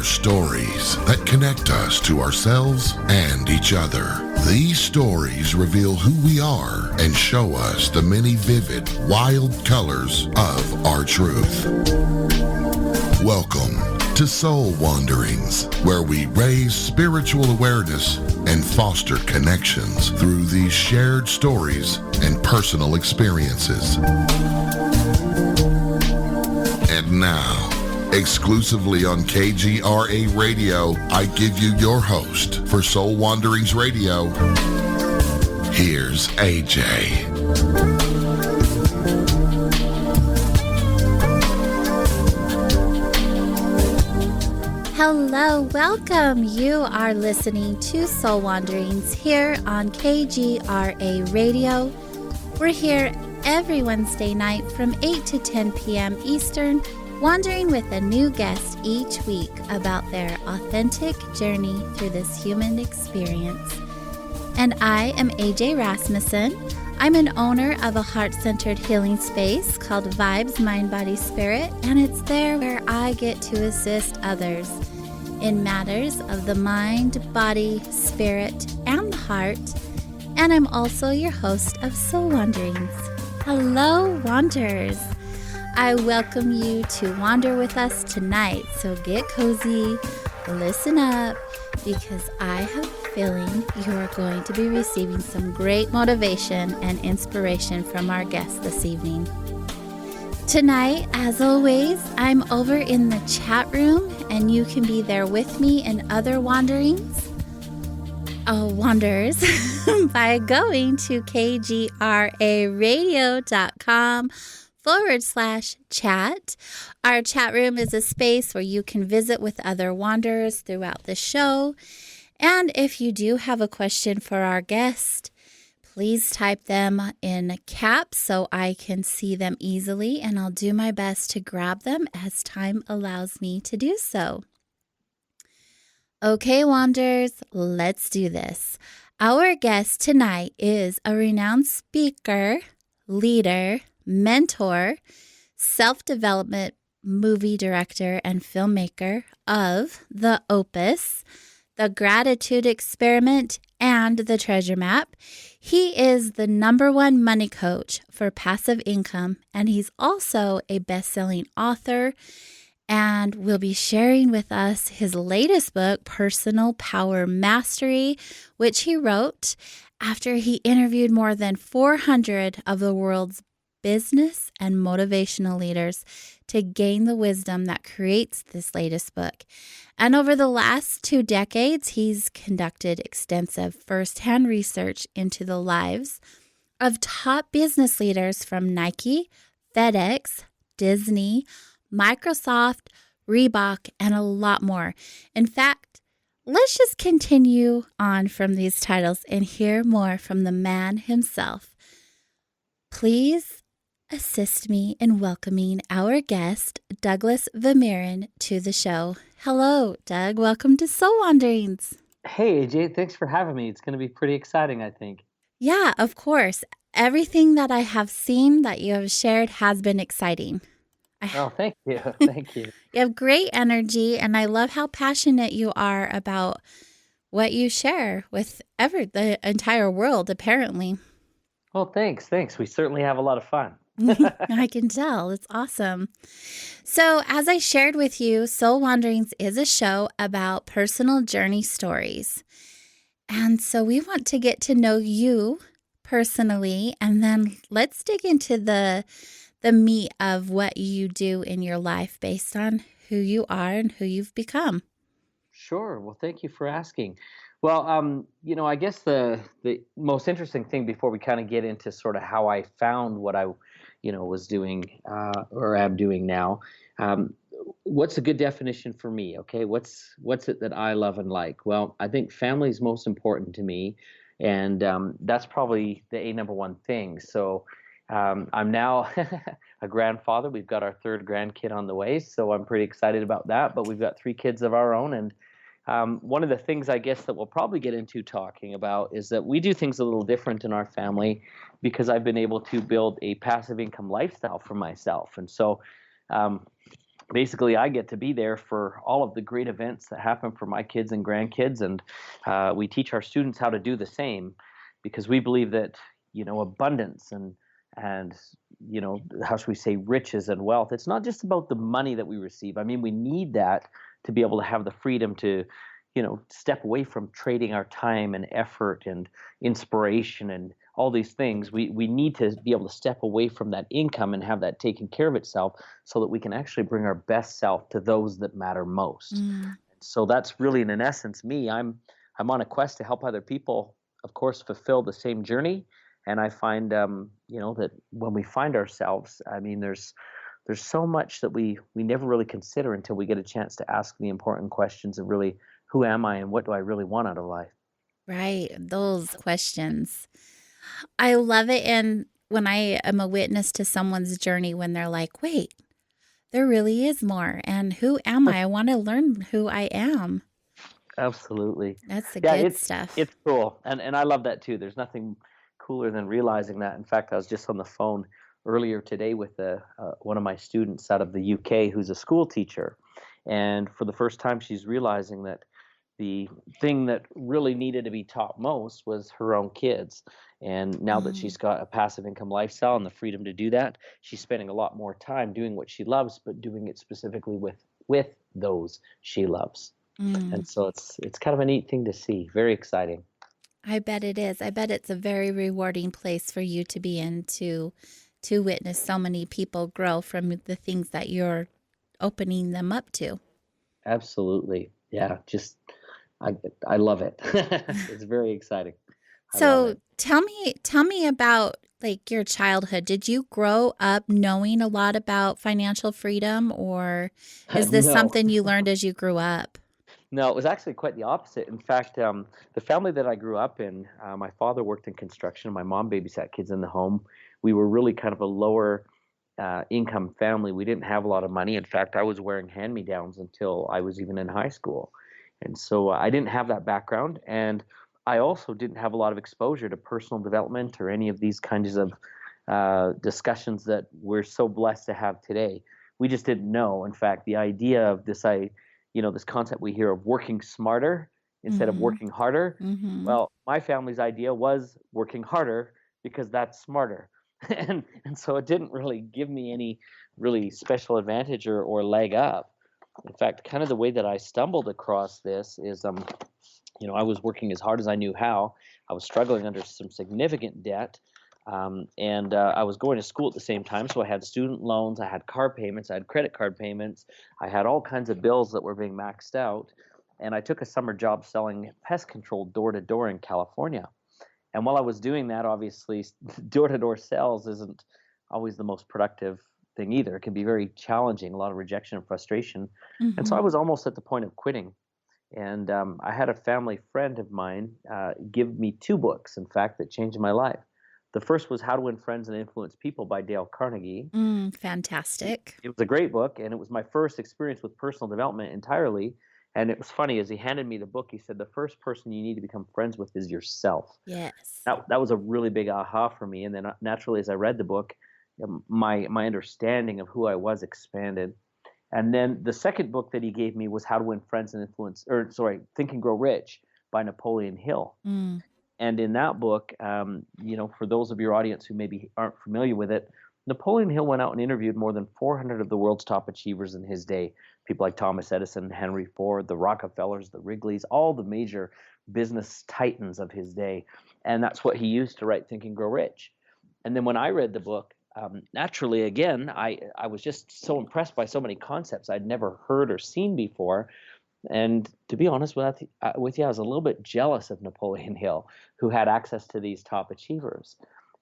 are stories that connect us to ourselves and each other. These stories reveal who we are and show us the many vivid, wild colors of our truth. Welcome to Soul Wanderings, where we raise spiritual awareness and foster connections through these shared stories and personal experiences. And now, exclusively on KGRA Radio, I give you your host for Soul Wanderings Radio. Here's AJ. Hello, welcome. You are listening to Soul Wanderings here on KGRA Radio. We're here every Wednesday night from 8 to 10 p.m. Eastern, wandering with a new guest each week about their authentic journey through this human experience. And I am AJ Rasmussen. I'm an owner of a heart-centered healing space called Vibes Mind Body Spirit, and it's there where I get to assist others in matters of the mind, body, spirit, and the heart. And I'm also your host of Soul Wanderings. Hello, Wanderers. I welcome you to wander with us tonight, so get cozy, listen up, because I have a feeling you are going to be receiving some great motivation and inspiration from our guest this evening. Tonight, as always, I'm over in the chat room, and you can be there with me and other wanderers by going to kgraradio.com/chat. Our chat room is a space where you can visit with other wanderers throughout the show. And if you do have a question for our guest, please type them in caps so I can see them easily, and I'll do my best to grab them as time allows me to do so. Okay, Wanderers, let's do this. Our guest tonight is a renowned speaker, leader, mentor, self-development movie director, and filmmaker of The Opus, The Gratitude Experiment, and The Treasure Map. He is the #1 money coach for passive income, and he's also a best-selling author, and will be sharing with us his latest book, Personal Power Mastery, which he wrote after he interviewed more than 400 of the world's business and motivational leaders to gain the wisdom that creates this latest book. And over the last 2 decades, he's conducted extensive firsthand research into the lives of top business leaders from Nike, FedEx, Disney, Microsoft, Reebok, and a lot more. In fact, let's just continue on from these titles and hear more from the man himself. Please assist me in welcoming our guest, Douglas Vermeeren, to the show. Hello, Doug. Welcome to Soul Wanderings. Hey, AJ. Thanks for having me. It's going to be pretty exciting, I think. Yeah, of course. Everything that I have seen that you have shared has been exciting. Oh, thank you. Thank you. You have great energy, and I love how passionate you are about what you share with the entire world, apparently. Well, thanks. We certainly have a lot of fun. I can tell. It's awesome. So, as I shared with you, Soul Wanderings is a show about personal journey stories. And so we want to get to know you personally, and then let's dig into the meat of what you do in your life based on who you are and who you've become. Sure. Well, thank you for asking. Well, I guess the most interesting thing before we kind of get into sort of how I found what I was doing or am doing now. What's a good definition for me? Okay, what's it that I love and like? Well, I think family is most important to me, and that's probably the #1 thing. So I'm now a grandfather. We've got our 3rd grandkid on the way, so I'm pretty excited about that. But we've got 3 kids of our own, and one of the things I guess that we'll probably get into talking about is that we do things a little different in our family because I've been able to build a passive income lifestyle for myself. And so basically I get to be there for all of the great events that happen for my kids and grandkids, and we teach our students how to do the same, because we believe that abundance and how should we say, riches and wealth. It's not just about the money that we receive. I mean, we need that to be able to have the freedom to step away from trading our time and effort and inspiration and all these things. We need to be able to step away from that income and have that taken care of itself, so that we can actually bring our best self to those that matter most. Mm. So that's really, in essence, me. I'm on a quest to help other people, of course, fulfill the same journey. And I find, that when we find ourselves, I mean, there's so much that we never really consider until we get a chance to ask the important questions of really, who am I and what do I really want out of life? Right. Those questions. I love it. And when I am a witness to someone's journey, when they're like, wait, there really is more. And who am I? I want to learn who I am. Absolutely. That's the Yeah, good it's stuff. it's cool. And I love that too. There's nothing cooler than realizing that. In fact, I was just on the phone earlier today with one of my students out of the UK who's a school teacher. And for the first time, she's realizing that the thing that really needed to be taught most was her own kids. And now that Mm, she's got a passive income lifestyle and the freedom to do that, she's spending a lot more time doing what she loves, but doing it specifically with those she loves. mm. And so it's kind of a neat thing to see. Very exciting. I bet it is. I bet it's a very rewarding place for you to be in to witness so many people grow from the things that you're opening them up to. Absolutely. Yeah, just I I love it. It's very exciting. I love So it. tell me about like your childhood. Did you grow up knowing a lot about financial freedom, or is this No. something you learned as you grew up? No, it was actually quite the opposite. In fact, the family that I grew up in, my father worked in construction, and my mom babysat kids in the home. We were really kind of a lower income family. We didn't have a lot of money. In fact, I was wearing hand-me-downs until I was even in high school. And so I didn't have that background. And I also didn't have a lot of exposure to personal development or any of these kinds of discussions that we're so blessed to have today. We just didn't know. In fact, the idea of this concept we hear of working smarter instead of Mhm. working harder. Mhm. Well, my family's idea was working harder because that's smarter. And so it didn't really give me any really special advantage or leg up. In fact, kind of the way that I stumbled across this is I was working as hard as I knew how. I was struggling under some significant debt. And I was going to school at the same time. So I had student loans, I had car payments, I had credit card payments, I had all kinds of bills that were being maxed out. And I took a summer job selling pest control door to door in California. And while I was doing that, obviously, door to door sales isn't always the most productive thing either. It can be very challenging, a lot of rejection and frustration. And so I Mhm. was almost at the point of quitting. And I had a family friend of mine give me two books, in fact, that changed my life. The first was How to Win Friends and Influence People by Dale Carnegie. Fantastic. It was a great book, and it was my first experience with personal development entirely. And it was funny, as he handed me the book, he said, the first person you need to become friends with is yourself. Yes. That was a really big aha for me. And then naturally, as I read the book, my understanding of who I was expanded. And then the second book that he gave me was How to Win Friends and Influence, or sorry, Think and Grow Rich by Napoleon Hill. Mm. And in that book, for those of your audience who maybe aren't familiar with it, Napoleon Hill went out and interviewed more than 400 of the world's top achievers in his day. People like Thomas Edison, Henry Ford, the Rockefellers, the Wrigleys, all the major business titans of his day. And that's what he used to write Think and Grow Rich. And then when I read the book, naturally, again, I was just so impressed by so many concepts I'd never heard or seen before. And to be honest with you, I was a little bit jealous of Napoleon Hill, who had access to these top achievers.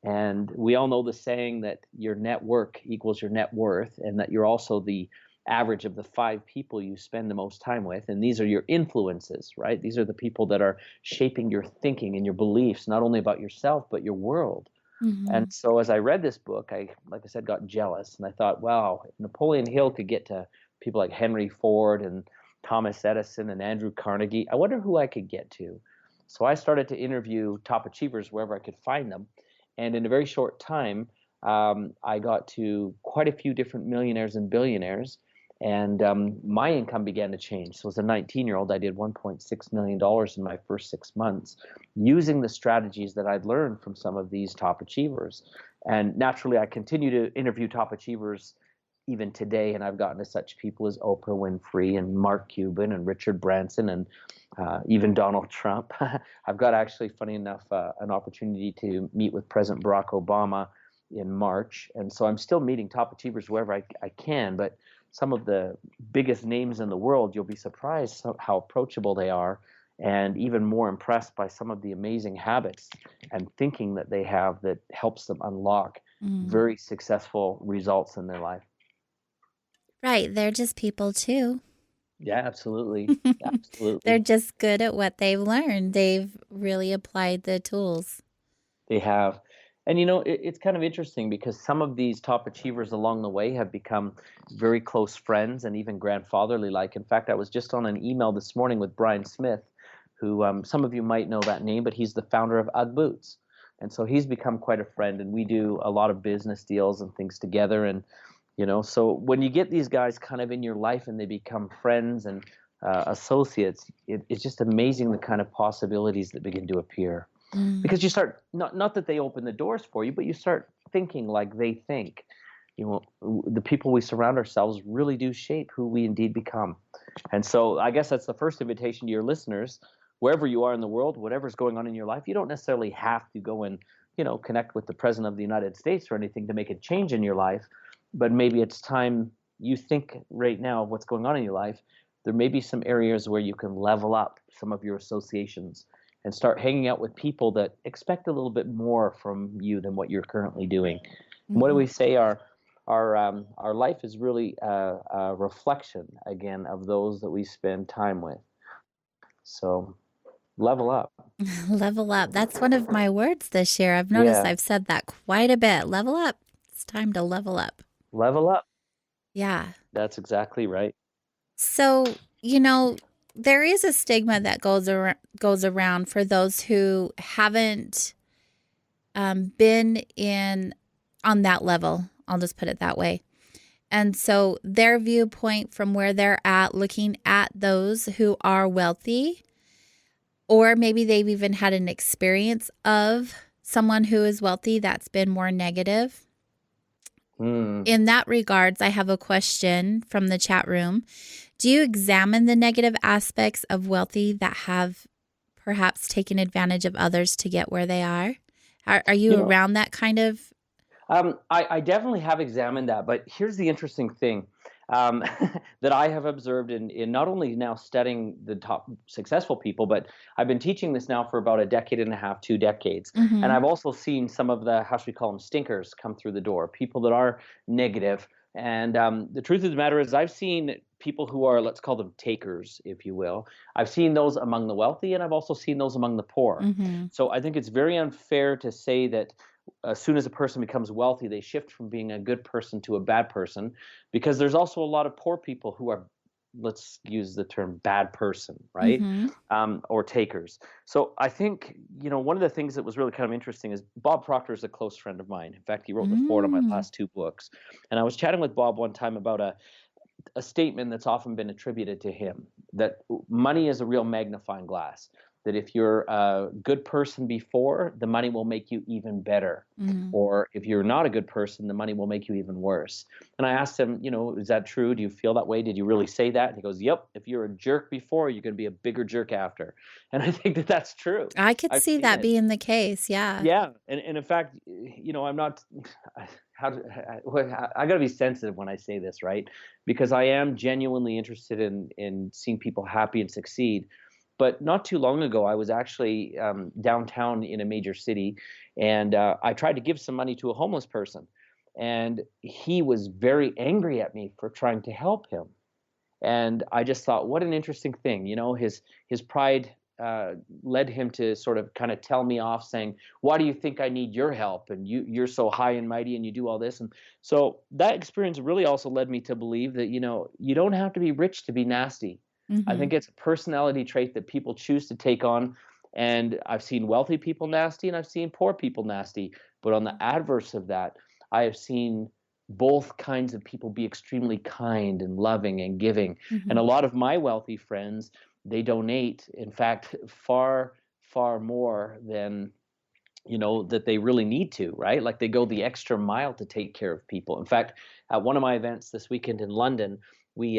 And we all know the saying that your network equals your net worth, and that you're also the average of the five people you spend the most time with. And these are your influences, right? These are the people that are shaping your thinking and your beliefs, not only about yourself, but your world. And Mhm. so as I read this book, like I said, got jealous, and I thought, wow, if Napoleon Hill could get to people like Henry Ford and Thomas Edison and Andrew Carnegie, I wonder who I could get to. So I started to interview top achievers wherever I could find them, and in a very short time, I got to quite a few different millionaires and billionaires. And my income began to change. So as a 19-year-old, I did $1.6 million in my first 6 months using the strategies that I'd learned from some of these top achievers. And naturally, I continue to interview top achievers even today, and I've gotten to such people as Oprah Winfrey and Mark Cuban and Richard Branson and even Donald Trump. I've got actually, funny enough, an opportunity to meet with President Barack Obama in March, and so I'm still meeting top achievers wherever I can. But some of the biggest names in the world, you'll be surprised how approachable they are, and even more impressed by some of the amazing habits and thinking that they have that helps them unlock Mm. very successful results in their life. Right. They're just people too. Yeah, absolutely. They're Absolutely. just good at what they've learned. They've really applied the tools. They have. And it's kind of interesting because some of these top achievers along the way have become very close friends and even grandfatherly like. In fact, I was just on an email this morning with Brian Smith, who some of you might know that name, but he's the founder of UGG Boots. And so he's become quite a friend, and we do a lot of business deals and things together. And so when you get these guys kind of in your life and they become friends and associates, it's just amazing the kind of possibilities that begin to appear. Mm. Because you start, not that they open the doors for you, but you start thinking like they think. The people we surround ourselves really do shape who we indeed become. And so I guess that's the first invitation to your listeners, wherever you are in the world, whatever's going on in your life. You don't necessarily have to go and connect with the president of the United States or anything to make a change in your life, but maybe it's time you think right now of what's going on in your life. There may be some areas where you can level up some of your associations and start hanging out with people that expect a little bit more from you than what you're currently doing. And what do Mhm. we say? Our life is really a reflection again of those that we spend time with. So level up. Level up. That's one of my words this year. I've noticed Yeah, I've said that quite a bit. Level up. It's time to level up. level up. Yeah. That's exactly right. So, there is a stigma that goes around for those who haven't been in on that level. I'll just put it that way. And so their viewpoint from where they're at, looking at those who are wealthy, or maybe they've even had an experience of someone who is wealthy that's been more negative. Hmm. In that regards, I have a question from the chat room. Do you examine the negative aspects of wealthy that have perhaps taken advantage of others to get where they are? Are you You know, around that kind of? I definitely have examined that, but here's the interesting thing um, that I have observed in not only now studying the top successful people, but I've been teaching this now for about a decade and a half, 2 decades. And Mm-hmm. I've also seen some of the, how should we call them, stinkers come through the door, people that are negative. And the truth of the matter is, I've seen people who are, let's call them takers, if you will. I've seen those among the wealthy, and I've also seen those among the poor. Mm-hmm. So I think it's very unfair to say that as soon as a person becomes wealthy, they shift from being a good person to a bad person, because there's also a lot of poor people who are, let's use the term bad person, right? Mm-hmm. Or takers. So I think, one of the things that was really kind of interesting is Bob Proctor is a close friend of mine. In fact, he wrote the foreword on my Mm. last 2 books. And I was chatting with Bob one time about a statement that's often been attributed to him, that money is a real magnifying glass. That if you're a good person before, the money will make you even better. Mm. Or if you're not a good person, the money will make you even worse. And I asked him, is that true? Do you feel that way? Did you really say that? And he goes, yep. If you're a jerk before, you're going to be a bigger jerk after. And I think that that's true. I could I've see seen that it. being the case. Yeah. Yeah, and in fact, I'm not. I got to be sensitive when I say this, right? Because I am genuinely interested in seeing people happy and succeed. But not too long ago, I was actually downtown in a major city, and I tried to give some money to a homeless person, and he was very angry at me for trying to help him. And I just thought, what an interesting thing. His pride led him to sort of kind of tell me off, saying, "Why do you think I need your help? And you're so high and mighty, and you do all this." And so that experience really also led me to believe that you don't have to be rich to be nasty. I Mm-hmm. think it's a personality trait that people choose to take on. And I've seen wealthy people nasty, and I've seen poor people nasty. But on the adverse of that, I have seen both kinds of people be extremely kind and loving and giving. And Hmm. a lot of my wealthy friends, they donate, in fact, far, far more than that they really need to, right? Like they go the extra mile to take care of people. In fact, at one of my events this weekend in London, we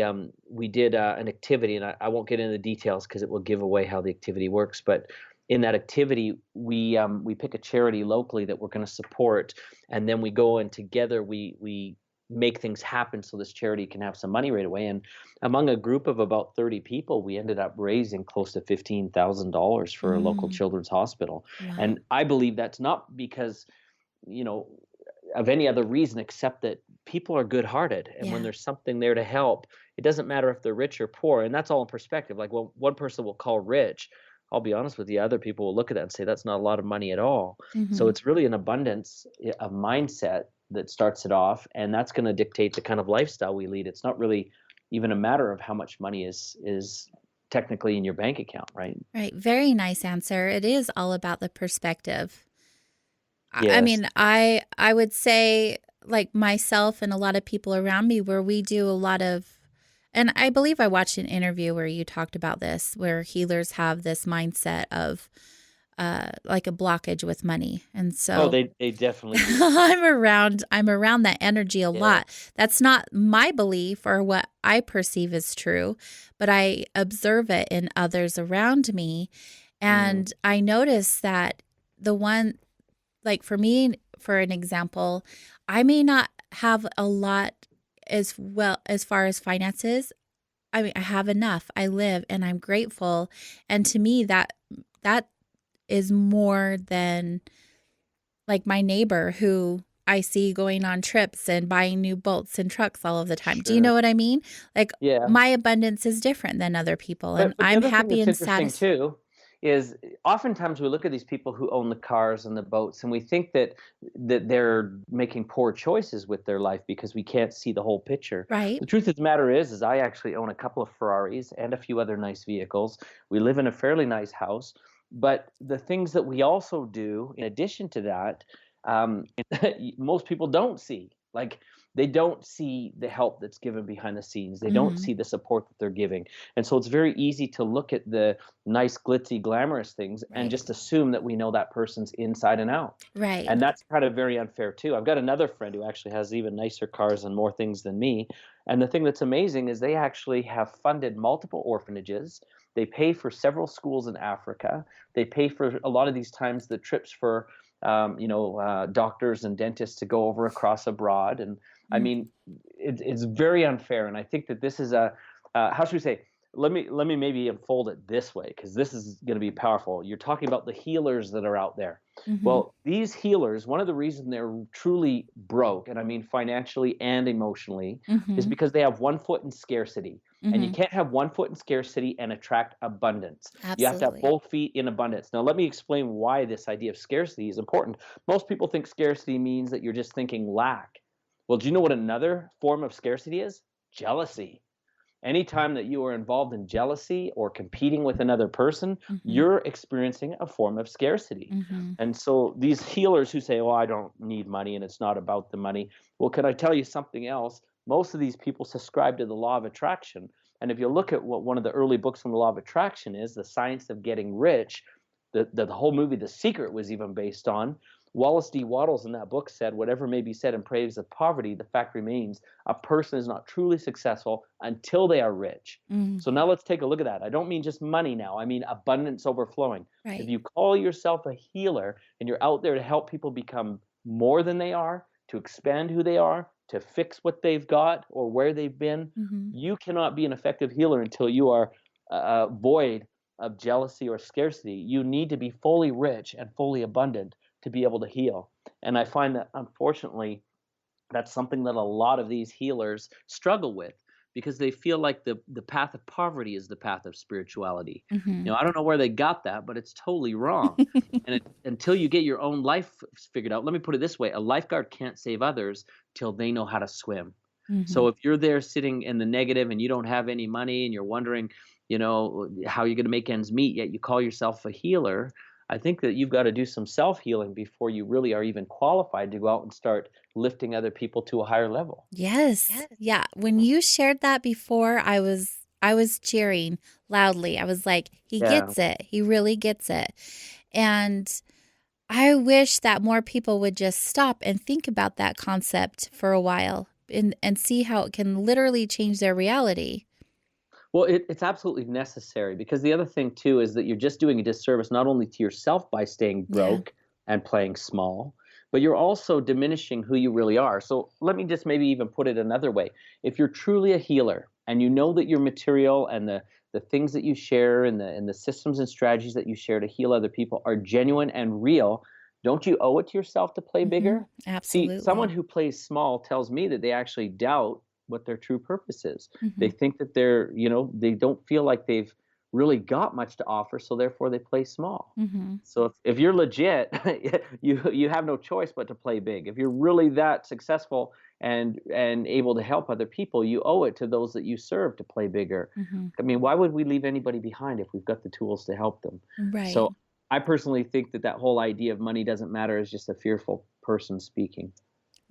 did an activity, and I won't get into the details because it will give away how the activity works. But in that activity, we pick a charity locally that we're going to support, and then we go and together we make things happen so this charity can have some money right away. And among a group of about 30 people, we ended up raising close to $15,000 for a local Mm, children's hospital. wow. And I believe that's not because, you know, of any other reason except that people are good-hearted, and when Yeah. there's something there to help, it doesn't matter if they're rich or poor, and that's all in perspective. Like, well, one person will call rich, I'll be honest with you, other people will look at that and say that's not a lot of money at all. So Hmm. it's really an abundance, a mindset that starts it off, and that's going to dictate the kind of lifestyle we lead. It's not really even a matter of how much money is technically in your bank account, right? Right. Very nice answer. It is all about the perspective. I Yes. mean, I would say like myself and a lot of people around me where we do a lot of, and I believe I watched an interview where you talked about this, where healers have this mindset of like a blockage with money. And Oh, so they definitely do. I'm around that energy a Yeah. lot. That's not my belief or what I perceive as true, but I observe it in others around me. Mm, And I notice that the one, like for me, for an example, I may not have a lot as well as far as finances. I mean, I have enough. I live and I'm grateful. And to me, that is more than like my neighbor who I see going on trips and buying new boats and trucks all of the time. Do you sure. know what I mean? Like Yeah. my abundance is different than other people, and But the I'm other thing happy that's and interesting satisfied. too is oftentimes we look at these people who own the cars and the boats, and we think that they're making poor choices with their life because we can't see the whole picture. Right? The truth of the matter is I actually own a couple of Ferraris and a few other nice vehicles. We live in a fairly nice house, but the things that we also do in addition to that, um, most people don't see. Like they don't see the help that's given behind the scenes. They don't Hmm. see the support that they're giving. And so it's very easy to look at the nice, glitzy, glamorous things and Right. just assume that we know that person's inside and out. Right. And that's kind of very unfair too. I've got another friend who actually has even nicer cars and more things than me. And the thing that's amazing is they actually have funded multiple orphanages. They pay for several schools in Africa. They pay for a lot of these times the trips for doctors and dentists to go over across abroad. And I Mm. mean, it's very unfair. And I think that this is a how should we say? Let me maybe unfold it this way because this is going to be powerful. You're talking about the healers that are out there. Mhm. Well, these healers, one of the reasons they're truly broke, and I mean financially and emotionally, is Mhm. because they have one foot in scarcity. And you Mhm. can't have one foot in scarcity and attract abundance. You have to have Absolutely. both feet in abundance. Now, let me explain why this idea of scarcity is important. Most people think scarcity means that you're just thinking lack. Well, do you know what another form of scarcity is? Jealousy. Anytime that you are involved in jealousy or competing with another person, Mhm. you're experiencing a form of scarcity. Mhm. And so these healers who say, "Oh, I don't need money and it's not about the money." Well, can I tell you something else? Most of these people subscribe to the law of attraction. And if you look at what one of the early books on the law of attraction is, The Science of Getting Rich, the whole movie The Secret was even based on. Wallace D. Wattles in that book said, "Whatever may be said in praise of poverty, the fact remains a person is not truly successful until they are rich." Mm. So now let's take a look at that. I don't mean just money now, I mean abundance overflowing. If Right. you call yourself a healer and you're out there to help people become more than they are, to expand who they are, to fix what they've got or where they've been, Mhm. you cannot be an effective healer until you are void of jealousy or scarcity. You need to be fully rich and fully abundant to be able to heal. And I find that unfortunately, that's something that a lot of these healers struggle with because they feel like the path of poverty is the path of spirituality. Mhm. I don't know where they got that, but it's totally wrong. And until you get your own life figured out, let me put it this way: a lifeguard can't save others till they know how to swim. So Mhm. if you're there sitting in the negative and you don't have any money and you're wondering, how you're going to make ends meet, yet you call yourself a healer, I think that you've got to do some self-healing before you really are even qualified to go out and start lifting other people to a higher level. Yes. Yeah. When you shared that before, I was cheering loudly. I was like, he Yeah. gets it. He really gets it. And I wish that more people would just stop and think about that concept for a while and see how it can literally change their reality. Well, it's absolutely necessary because the other thing too is that you're just doing a disservice not only to yourself by staying Yeah. broke and playing small, but you're also diminishing who you really are. So let me just maybe even put it another way. If you're truly a healer and you know that your material and the things that you share and the systems and strategies that you share to heal other people are genuine and real, don't you owe it to yourself to play Mhm. bigger? See, someone Absolutely. who plays small tells me that they actually doubt what their true purpose is. They Mhm. think that they don't feel like they've really got much to offer, so therefore they play small. Mhm. So if you're legit, you have no choice but to play big. If you're really that successful and able to help other people, you owe it to those that you serve to play bigger. Mhm. I mean, why would we leave anybody behind if we've got the tools to help them? Right. So I personally think that that whole idea of money doesn't matter is just a fearful person speaking.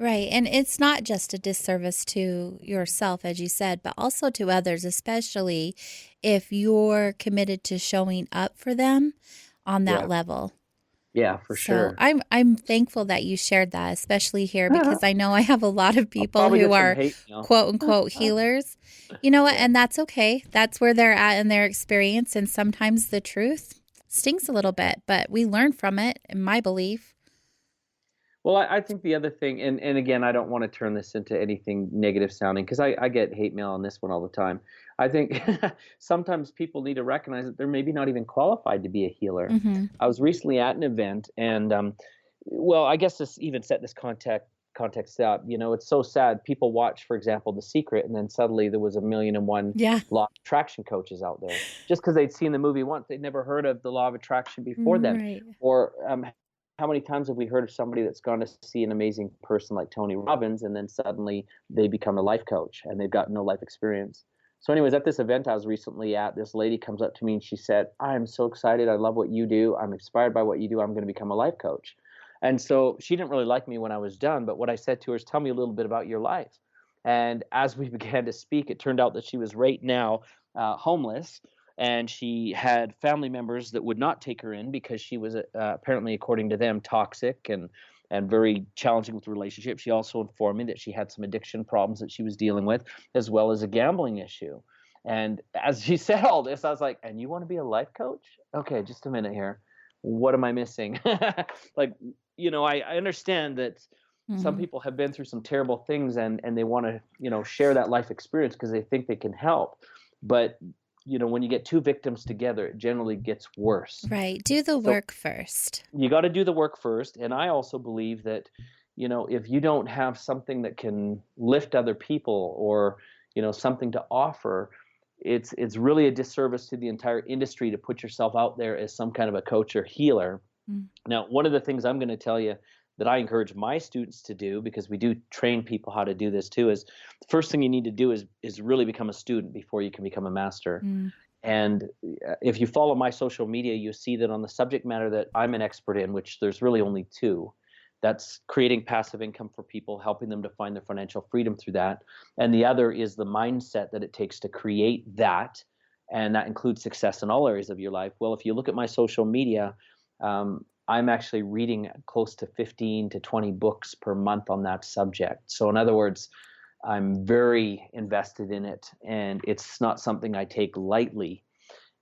Right. And it's not just a disservice to yourself, as you said, but also to others, especially if you're committed to showing up for them on that Yeah, level. yeah, for So sure. I'm thankful that you shared that, especially here, because I know I have a lot of I'll people probably who get some are hate mail. quote unquote healers. You know what? Yeah. And that's okay. That's where they're at in their experience. And sometimes the truth stings a little bit, but we learn from it, in my belief. Well, I think the other thing, and again, I don't want to turn this into anything negative sounding because I get hate mail on this one all the time. I think sometimes people need to recognize that they're maybe not even qualified to be a healer. Mm-hmm. I was recently at an event, and well, I guess this even set this context up. You know, it's so sad. People watch, for example, The Secret, and then suddenly there was a million and one Yeah. law of attraction coaches out there just because they'd seen the movie once. They'd never heard of the law of attraction before then, Right. or how many times have we heard of somebody that's gone to see an amazing person like Tony Robbins and then suddenly they become a life coach and they've got no life experience? So, anyways, at this event I was recently at, this lady comes up to me and she said, I'm so excited. I love what you do. I'm inspired by what you do. I'm going to become a life coach. And so she didn't really like me when I was done. But what I said to her is, tell me a little bit about your life. And as we began to speak, it turned out that she was right now homeless and she had family members that would not take her in because she was apparently, according to them, toxic and very challenging with relationships. She also informed me that she had some addiction problems that she was dealing with, as well as a gambling issue. And as she said all this, I was like, "And you want to be a life coach? Okay, just a minute here. What am I missing?" Like, I understand that some Mm-hmm. people have been through some terrible things and they want to, share that life experience because they think they can help. But when you get two victims together, it generally gets worse. Right. Do the So work first. you got to do the work first. And I also believe that, if you don't have something that can lift other people or, something to offer, it's really a disservice to the entire industry to put yourself out there as some kind of a coach or healer. Mm. Now, one of the things I'm going to tell you that I encourage my students to do, because we do train people how to do this too, is the first thing you need to do is really become a student before you can become a master. Mm. And if you follow my social media, you see that on the subject matter that I'm an expert in, which there's really only two, that's creating passive income for people, helping them to find their financial freedom through that. And the other is the mindset that it takes to create that. And that includes success in all areas of your life. Well, if you look at my social media, I'm actually reading close to 15 to 20 books per month on that subject. So, in other words, I'm very invested in it, and it's not something I take lightly.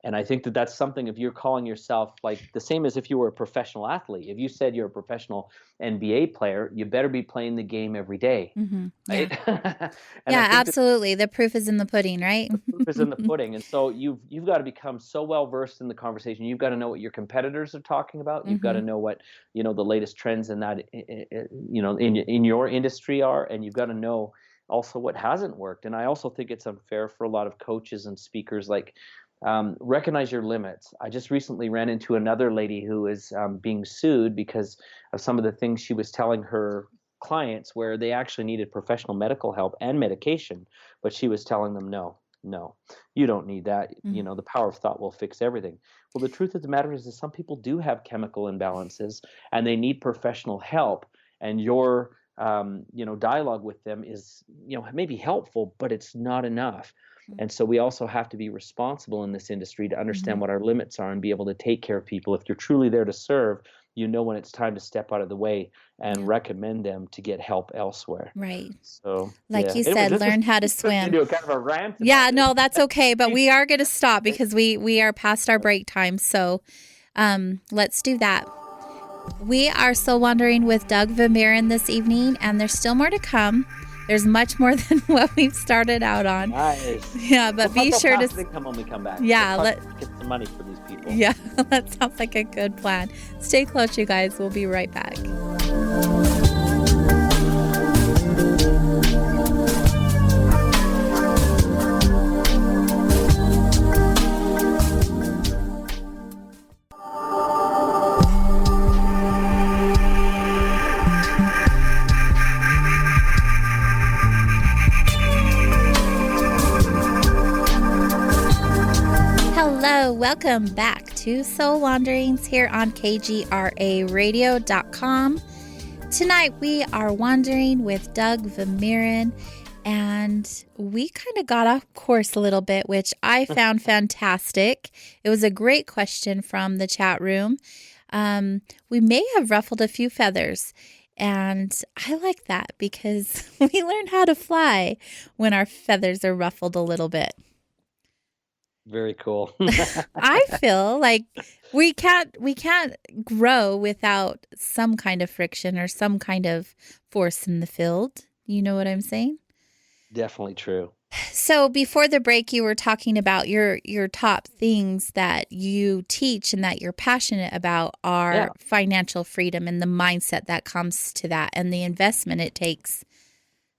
And I think that that's something, if you're calling yourself like the same as if you were a professional athlete, if you said you're a professional NBA player, you better be playing the game every day, Mm-hmm. Yeah. right? And I Yeah, think that absolutely. The proof is in the pudding, right? the proof is in the pudding. And so you've got to become so well versed in the conversation. You've got to know what your competitors are talking about. You've got Mm-hmm. to know what the latest trends in that in your industry are, and you've got to know also what hasn't worked. And I also think it's unfair for a lot of coaches and speakers, like, recognize your limits. I just recently ran into another lady who is being sued because of some of the things she was telling her clients, where they actually needed professional medical help and medication, but she was telling them no. No, you don't need that. Mm. The power of thought will fix everything. Well, the truth of the matter is that some people do have chemical imbalances and they need professional help. And your, dialogue with them is, maybe helpful, but it's not enough. And so we also have to be responsible in this industry to understand Mhm. what our limits are and be able to take care of people. If you're truly there to serve, you know when it's time to step out of the way and Yeah. recommend them to get help elsewhere. Right. So, Like yeah. you Anyways, said, this is learn how to turning swim. into a kind of a rant Yeah, about this. no, that's okay. But we are going to stop because we are past our break time. So let's do that. We are Soul Wandering with Doug Vermeeren this evening, and there's still more to come. There's much more than what we've started out on. Nice. Yeah, but We'll be talk sure about to. passive income when we come back. Yeah, Let's get some money for these people. Yeah, that sounds like a good plan. Stay close, you guys. We'll be right back. Hello, welcome back to Soul Wanderings here on KGRAradio.com. Tonight we are wandering with Doug Vermeeren, and we kind of got off course a little bit, which I found fantastic. It was a great question from the chat room. We may have ruffled a few feathers, and I like that because we learn how to fly when our feathers are ruffled a little bit. Very cool. I feel like we can't grow without some kind of friction or some kind of force in the field. You know what I'm saying? Definitely true. So before the break, you were talking about your top things that you teach and that you're passionate about are financial freedom and the mindset that comes to that and the investment it takes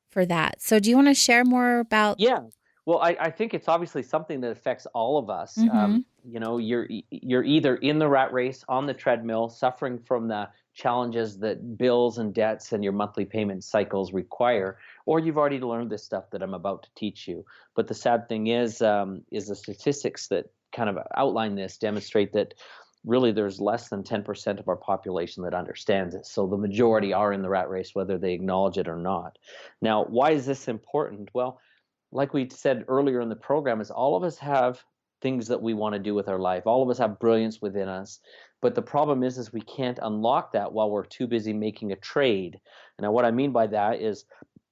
for that. So do you want to share more about? Yeah. Well, I think it's obviously something that affects all of us. Mm-hmm. You're either in the rat race on the treadmill, suffering from the challenges that bills and debts and your monthly payment cycles require, or you've already learned this stuff that I'm about to teach you. But the sad thing is the statistics that kind of outline this demonstrate that really there's less than 10% of our population that understands it. So the majority are in the rat race, whether they acknowledge it or not. Now, why is this important? Well, like we said earlier in the program, is all of us have things that we want to do with our life. All of us have brilliance within us. But the problem is we can't unlock that while we're too busy making a trade. Now, what I mean by that is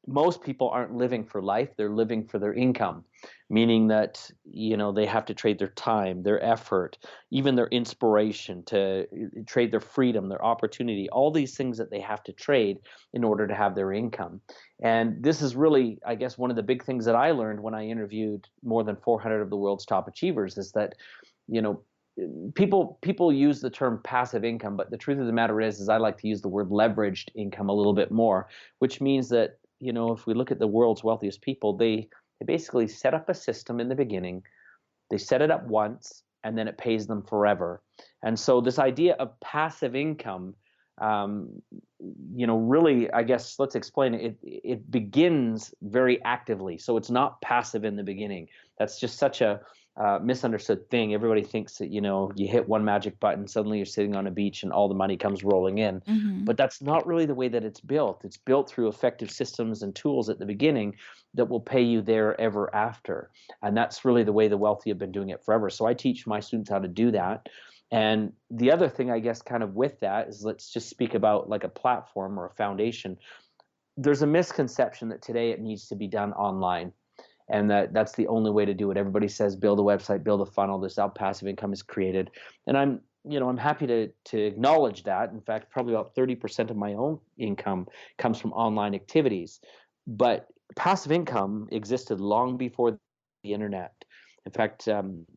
most people aren't living for life, they're living for their income, meaning that they have to trade their time, their effort, even their inspiration, to trade their freedom, their opportunity, all these things that they have to trade in order to have their income. And this is really, I guess, one of the big things that I learned when I interviewed more than 400 of the world's top achievers is that you know people use the term passive income, but the truth of the matter is I like to use the word leveraged income a little bit more, which means that if we look at the world's wealthiest people, they basically set up a system in the beginning. They set it up once, and then it pays them forever. And so this idea of passive income, really, I guess, let's explain it. It begins very actively. So it's not passive in the beginning. That's just such a misunderstood thing. Everybody thinks that, you hit one magic button, suddenly you're sitting on a beach and all the money comes rolling in. Mm-hmm. But that's not really the way that it's built. It's built through effective systems and tools at the beginning that will pay you there ever after. And that's really the way the wealthy have been doing it forever. So I teach my students how to do that. And the other thing, I guess, kind of with that is, let's just speak about like a platform or a foundation. There's a misconception that today it needs to be done online, and that's the only way to do it. Everybody says build a website, build a funnel, this how passive income is created. And I'm happy to acknowledge that. In fact, probably about 30% of my own income comes from online activities. But passive income existed long before the internet. In fact,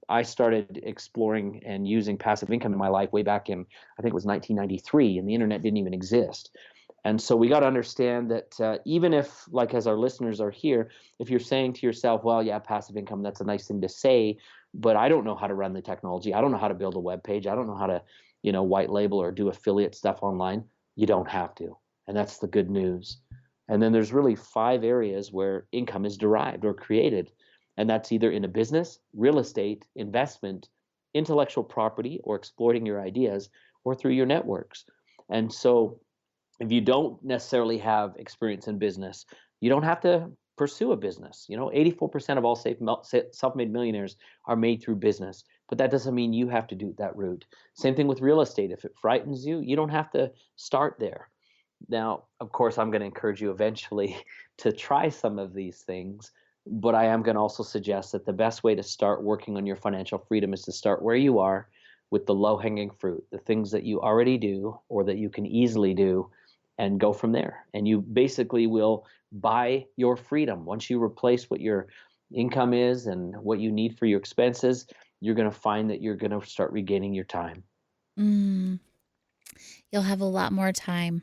I started exploring and using passive income in my life way back in, I think it was 1993, and the internet didn't even exist. And so we got to understand that even if, like, as our listeners are here, if you're saying to yourself, well, yeah, passive income, that's a nice thing to say, but I don't know how to run the technology. I don't know how to build a web page. I don't know how to, white label or do affiliate stuff online. You don't have to. And that's the good news. And then there's really 5 areas where income is derived or created. And that's either in a business, real estate, investment, intellectual property, or exploiting your ideas, or through your networks. And so if you don't necessarily have experience in business, you don't have to pursue a business. 84% of all self-made millionaires are made through business, but that doesn't mean you have to do that route. Same thing with real estate. If it frightens you, you don't have to start there. Now, of course, I'm going to encourage you eventually to try some of these things, but I am going to also suggest that the best way to start working on your financial freedom is to start where you are with the low-hanging fruit, the things that you already do or that you can easily do, and go from there. And you basically will buy your freedom. Once you replace what your income is and what you need for your expenses, you're going to find that you're going to start regaining your time. Mm, you'll have a lot more time.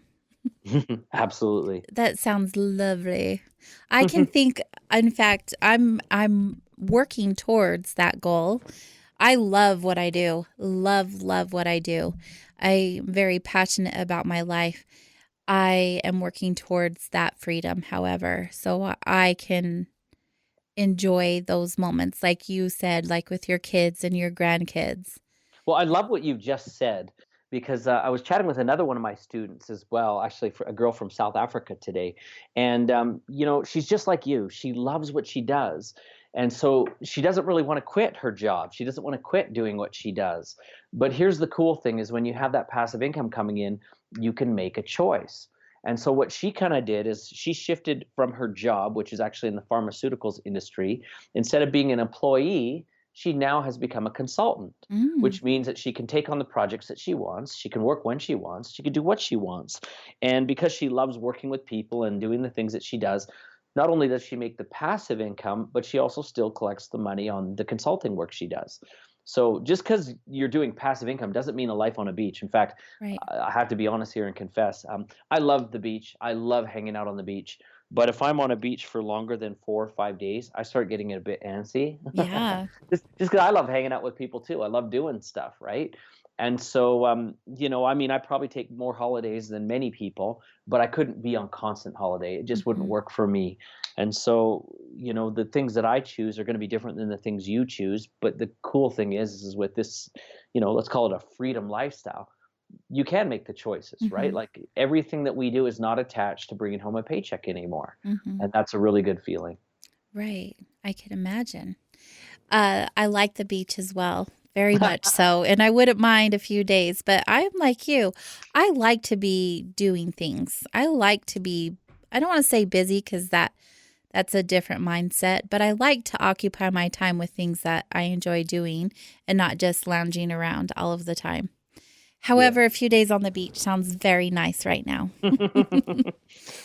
Absolutely. That sounds lovely. I can think, in fact, I'm working towards that goal. I love what I do. Love what I do. I'm very passionate about my life. I am working towards that freedom, however, so I can enjoy those moments like you said, like with your kids and your grandkids. Well, I love what you've just said because I was chatting with another one of my students as well, actually, for a girl from South Africa today. And, she's just like you. She loves what she does. And so she doesn't really want to quit her job. She doesn't want to quit doing what she does. But here's the cool thing is when you have that passive income coming in, you can make a choice. And so what she kind of did is she shifted from her job, which is actually in the pharmaceuticals industry. Instead of being an employee, she now has become a consultant, Mm, which means that she can take on the projects that she wants. She can work when she wants. She can do what she wants. And because she loves working with people and doing the things that she does, not only does she make the passive income, but she also still collects the money on the consulting work she does. So just because you're doing passive income doesn't mean a life on a beach. In fact, right. I have to be honest here and confess, I love the beach. I love hanging out on the beach. But if I'm on a beach for longer than 4 or 5 days, I start getting a bit antsy. Yeah. Just because I love hanging out with people too. I love doing stuff, right? And so, I mean, I probably take more holidays than many people, but I couldn't be on constant holiday. It just wouldn't Hmm. work for me. And so, the things that I choose are going to be different than the things you choose. But the cool thing is with this, let's call it a freedom lifestyle, you can make the choices, right? Hmm. Like everything that we do is not attached to bringing home a paycheck anymore. Hmm. And that's a really good feeling. Right. I can imagine. I like the beach as well, very much so. And I wouldn't mind a few days, but I'm like you. I like to be doing things. I like to be, I don't want to say busy because that's a different mindset, but I like to occupy my time with things that I enjoy doing and not just lounging around all of the time. Yeah. However, a few days on the beach sounds very nice right now.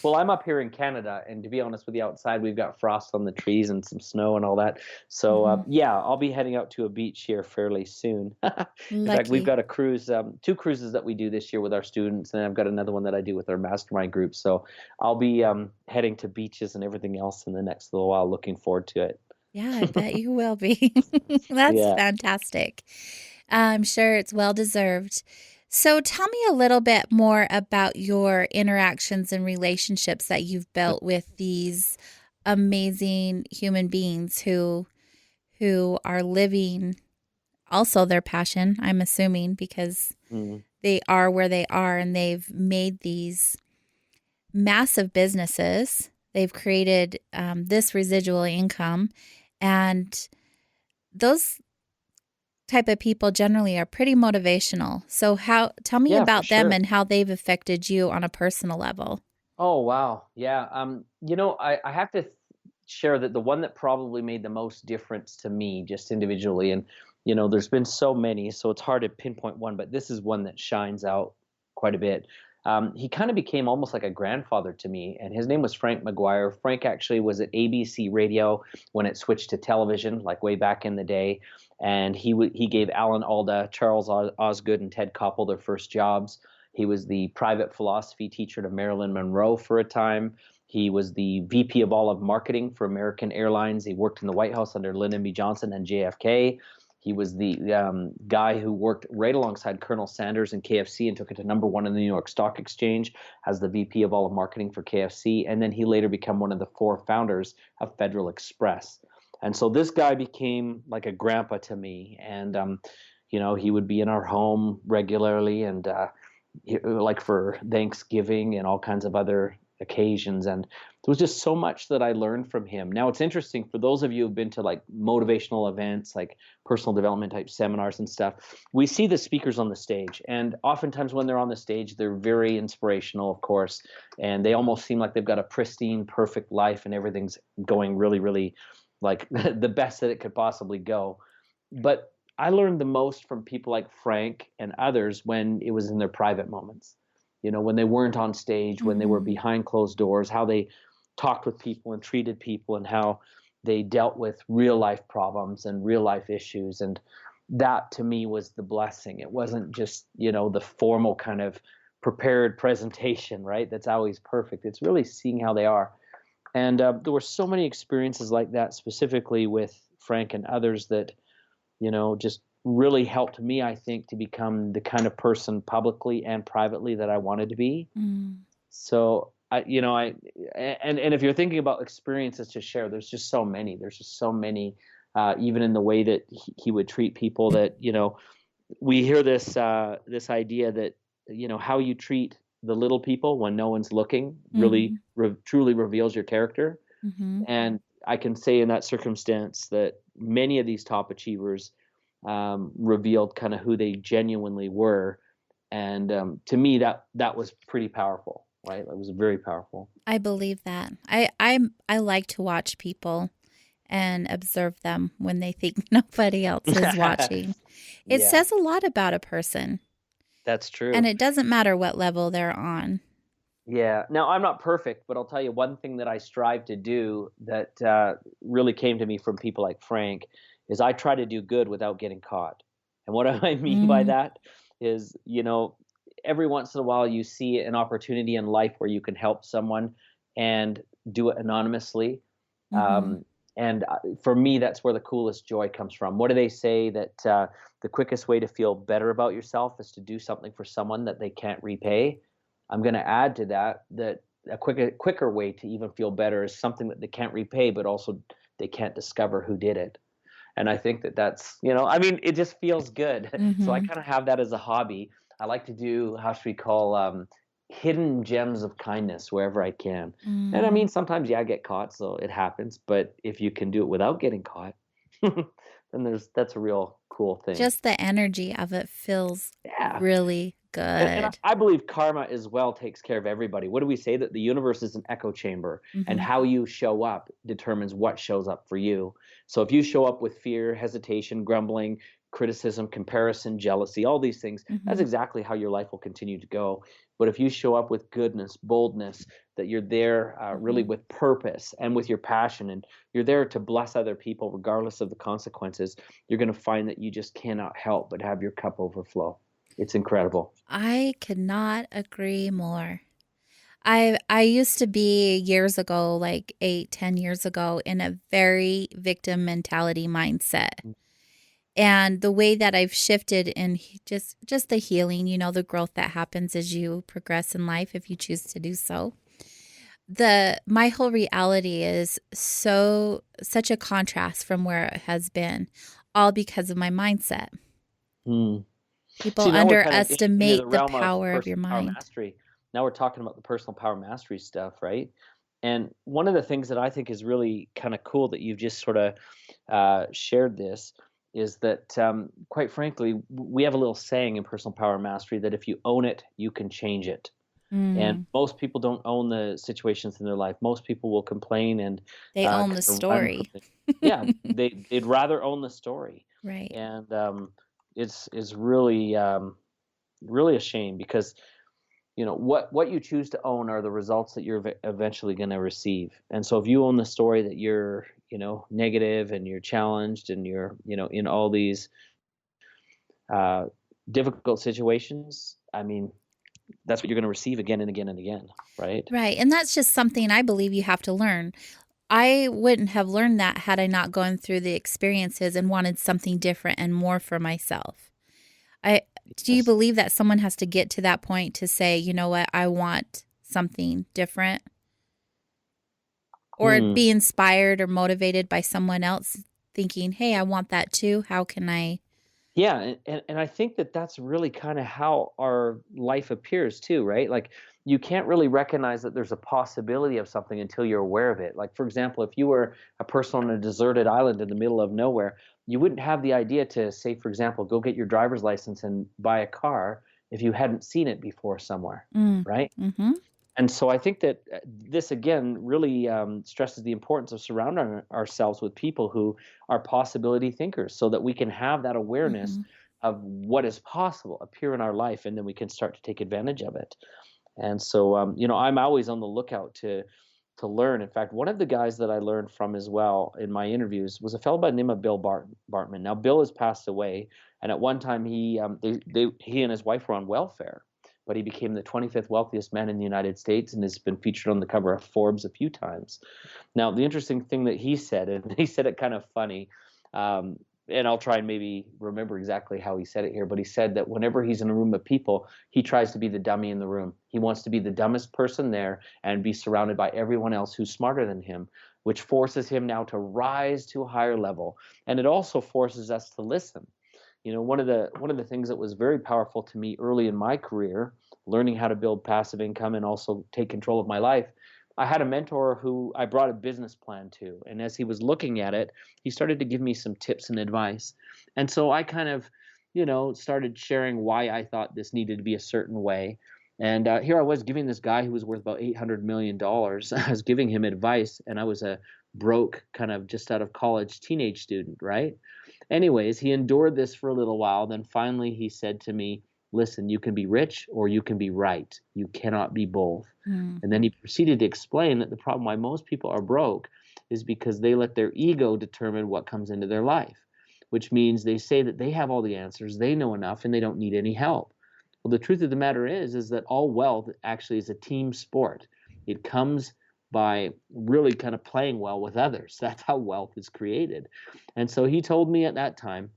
Well, I'm up here in Canada, and to be honest with you, outside we've got frost on the trees and some snow and all that. So, Hmm. yeah, I'll be heading out to a beach here fairly soon. In fact, we've Lucky. got a cruise, two cruises that we do this year with our students, and I've got another one that I do with our mastermind group. So, I'll be heading to beaches and everything else in the next little while. Looking forward to it. Yeah, I bet you will be. That's Yeah. fantastic. I'm sure it's well deserved. So tell me a little bit more about your interactions and relationships that you've built with these amazing human beings who are living also their passion, I'm assuming, because Mm. they are where they are and they've made these massive businesses. They've created this residual income, and those type of people generally are pretty motivational. So how tell me Yeah, for about them sure. and how they've affected you on a personal level. Oh, wow. Yeah. I have to share that the one that probably made the most difference to me just individually, and, there's been so many, so it's hard to pinpoint one, but this is one that shines out quite a bit. He kind of became almost like a grandfather to me, and his name was Frank McGuire. Frank actually was at ABC Radio when it switched to television, like way back in the day. And he gave Alan Alda, Charles Osgood, and Ted Koppel their first jobs. He was the private philosophy teacher to Marilyn Monroe for a time. He was the VP of all of marketing for American Airlines. He worked in the White House under Lyndon B. Johnson and JFK. He was the guy who worked right alongside Colonel Sanders in KFC and took it to number one in the New York Stock Exchange as the VP of all of marketing for KFC. And then he later became one of the four founders of Federal Express. And so this guy became like a grandpa to me. And, he would be in our home regularly, and like for Thanksgiving and all kinds of other occasions. And there was just so much that I learned from him. Now, it's interesting for those of you who've been to like motivational events, like personal development type seminars and stuff, we see the speakers on the stage. And oftentimes when they're on the stage, they're very inspirational, of course, and they almost seem like they've got a pristine, perfect life and everything's going really, really like the best that it could possibly go. But I learned the most from people like Frank and others when it was in their private moments. When they weren't on stage, when they were Mm-hmm. behind closed doors, how they talked with people and treated people, and how they dealt with real life problems and real life issues. And that to me was the blessing. It wasn't just, the formal kind of prepared presentation, right? That's always perfect. It's really seeing how they are. And there were so many experiences like that, specifically with Frank and others, that just really helped me, I think, to become the kind of person publicly and privately that I wanted to be. Mm. So and if you're thinking about experiences to share, there's just so many. There's just so many, even in the way that he would treat people. That we hear this idea that how you treat the little people when no one's looking really truly reveals your character. Mm-hmm. And I can say in that circumstance that many of these top achievers revealed kind of who they genuinely were. And to me, that was pretty powerful, right? It was very powerful. I believe that. I like to watch people and observe them when they think nobody else is watching. It Yeah, says a lot about a person, that's and true. it doesn't matter what level they're on. Yeah. Now, I'm not perfect, but I'll tell you one thing that I strive to do that really came to me from people like Frank is I try to do good without getting caught. And what I mean by Mm, that is, every once in a while you see an opportunity in life where you can help someone and do it anonymously. mm-hmm. And for me, that's where the coolest joy comes from. What do they say that the quickest way to feel better about yourself is to do something for someone that they can't repay? I'm going to add to that a quicker way to even feel better is something that they can't repay, but also they can't discover who did it. And I think that that's, I mean, it just feels good. So I Mm-hmm. kind of have that as a hobby. I like to do, how should we call, hidden gems of kindness wherever I can. And I mean, Mm. sometimes, yeah, I get caught, so it happens. But if you can do it without getting caught, then that's a real cool thing. Just the energy of it feels Yeah. really And good. I believe karma as well takes care of everybody. What do we say? That the universe is an echo chamber, and Mm-hmm. how you show up determines what shows up for you. So if you show up with fear, hesitation, grumbling, criticism, comparison, jealousy, all these things, that's Mm-hmm. exactly how your life will continue to go. But if you show up with goodness, boldness, that you're there really Mm-hmm. with purpose and with your passion, and you're there to bless other people regardless of the consequences, you're going to find that you just cannot help but have your cup overflow. It's incredible. I could not agree more. I used to be years ago, like 8, 10 years ago, in a very victim mentality mindset. And the way that I've shifted in just the healing, the growth that happens as you progress in life if you choose to do so. My whole reality is such a contrast from where it has been, all because of my mindset. Mm. People See, now we're kind of into the underestimate the realm of power of your personal power mind. mastery. Now we're talking about the personal power mastery stuff, right? And one of the things that I think is really kind of cool that you've just sort of shared this is that, quite frankly, we have a little saying in personal power mastery that if you own it, you can change it. And Mm, most people don't own the situations in their life. Most people will complain and they own the kind of run from story. things. Yeah, they'd rather own the story, Right. and it's really really a shame because what you choose to own are the results that you're eventually going to receive. And so if you own the story that you're negative and you're challenged and you're in all these uh, difficult situations, I mean, that's what you're going to receive again and again and again, right? Right. And that's just something I believe you have to learn. I wouldn't have learned that had I not gone through the experiences and wanted something different and more for myself. I Do you Yes. believe that someone has to get to that point to say, you know what, I want something different? or be inspired or motivated by someone else thinking, hey, I want that too. How can I? Yeah, and I think that that's really kind of how our life appears too, right? Like you can't really recognize that there's a possibility of something until you're aware of it. Like for example, if you were a person on a deserted island in the middle of nowhere, you wouldn't have the idea to say, for example, go get your driver's license and buy a car if you hadn't seen it before somewhere, Mm, right? mm-hmm, And so I think that this again really stresses the importance of surrounding ourselves with people who are possibility thinkers so that we can have that awareness mm-hmm, of what is possible appear in our life and then we can start to take advantage of it. And so I'm always on the lookout to learn. In fact, one of the guys that I learned from as well in my interviews was a fellow by the name of Bill Bartman. Now Bill has passed away, and at one time he and his wife were on welfare, but he became the 25th wealthiest man in the United States and has been featured on the cover of Forbes a few times. Now, the interesting thing that he said, and he said it kind of funny, um, and I'll try and maybe remember exactly how he said it here, but he said that whenever he's in a room of people, he tries to be the dummy in the room. He wants to be the dumbest person there and be surrounded by everyone else who's smarter than him, which forces him now to rise to a higher level. And it also forces us to listen. One of the things that was very powerful to me early in my career, learning how to build passive income and also take control of my life, I had a mentor who I brought a business plan to, and as he was looking at it, he started to give me some tips and advice. And so I kind of, started sharing why I thought this needed to be a certain way. And here I was giving this guy who was worth about $800 million. I was giving him advice, and I was a broke, kind of just out of college teenage student, right? Anyways, he endured this for a little while. Then finally he said to me, listen, you can be rich or you can be right. You cannot be both. mm, And then he proceeded to explain that the problem why most people are broke is because they let their ego determine what comes into their life, which means they say that they have all the answers, they know enough, and they don't need any help. Well, the truth of the matter is that all wealth actually is a team sport. It comes by really kind of playing well with others. That's how wealth is created. And so he told me at that time,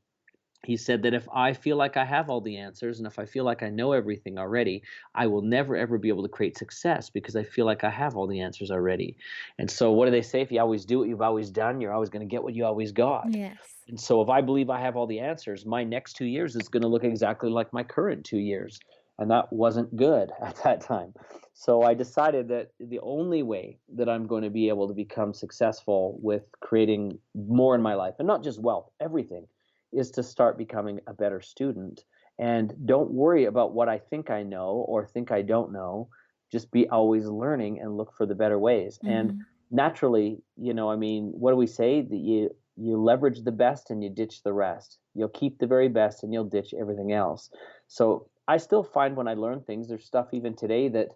he said that if I feel like I have all the answers and if I feel like I know everything already, I will never ever be able to create success because I feel like I have all the answers already. And so what do they say? If you always do what you've always done, you're always going to get what you always got. yes. And so if I believe I have all the answers, my next 2 years is going to look exactly like my current 2 years. And that wasn't good at that time. So I decided that the only way that I'm going to be able to become successful with creating more in my life, and not just wealth, everything, is to start becoming a better student. And don't worry about what I think I know or think I don't know. Just be always learning and look for the better ways. And Mm-hmm, naturally, what do we say? That you leverage the best and you ditch the rest. You'll keep the very best and you'll ditch everything else. So I still find when I learn things, there's stuff even today that,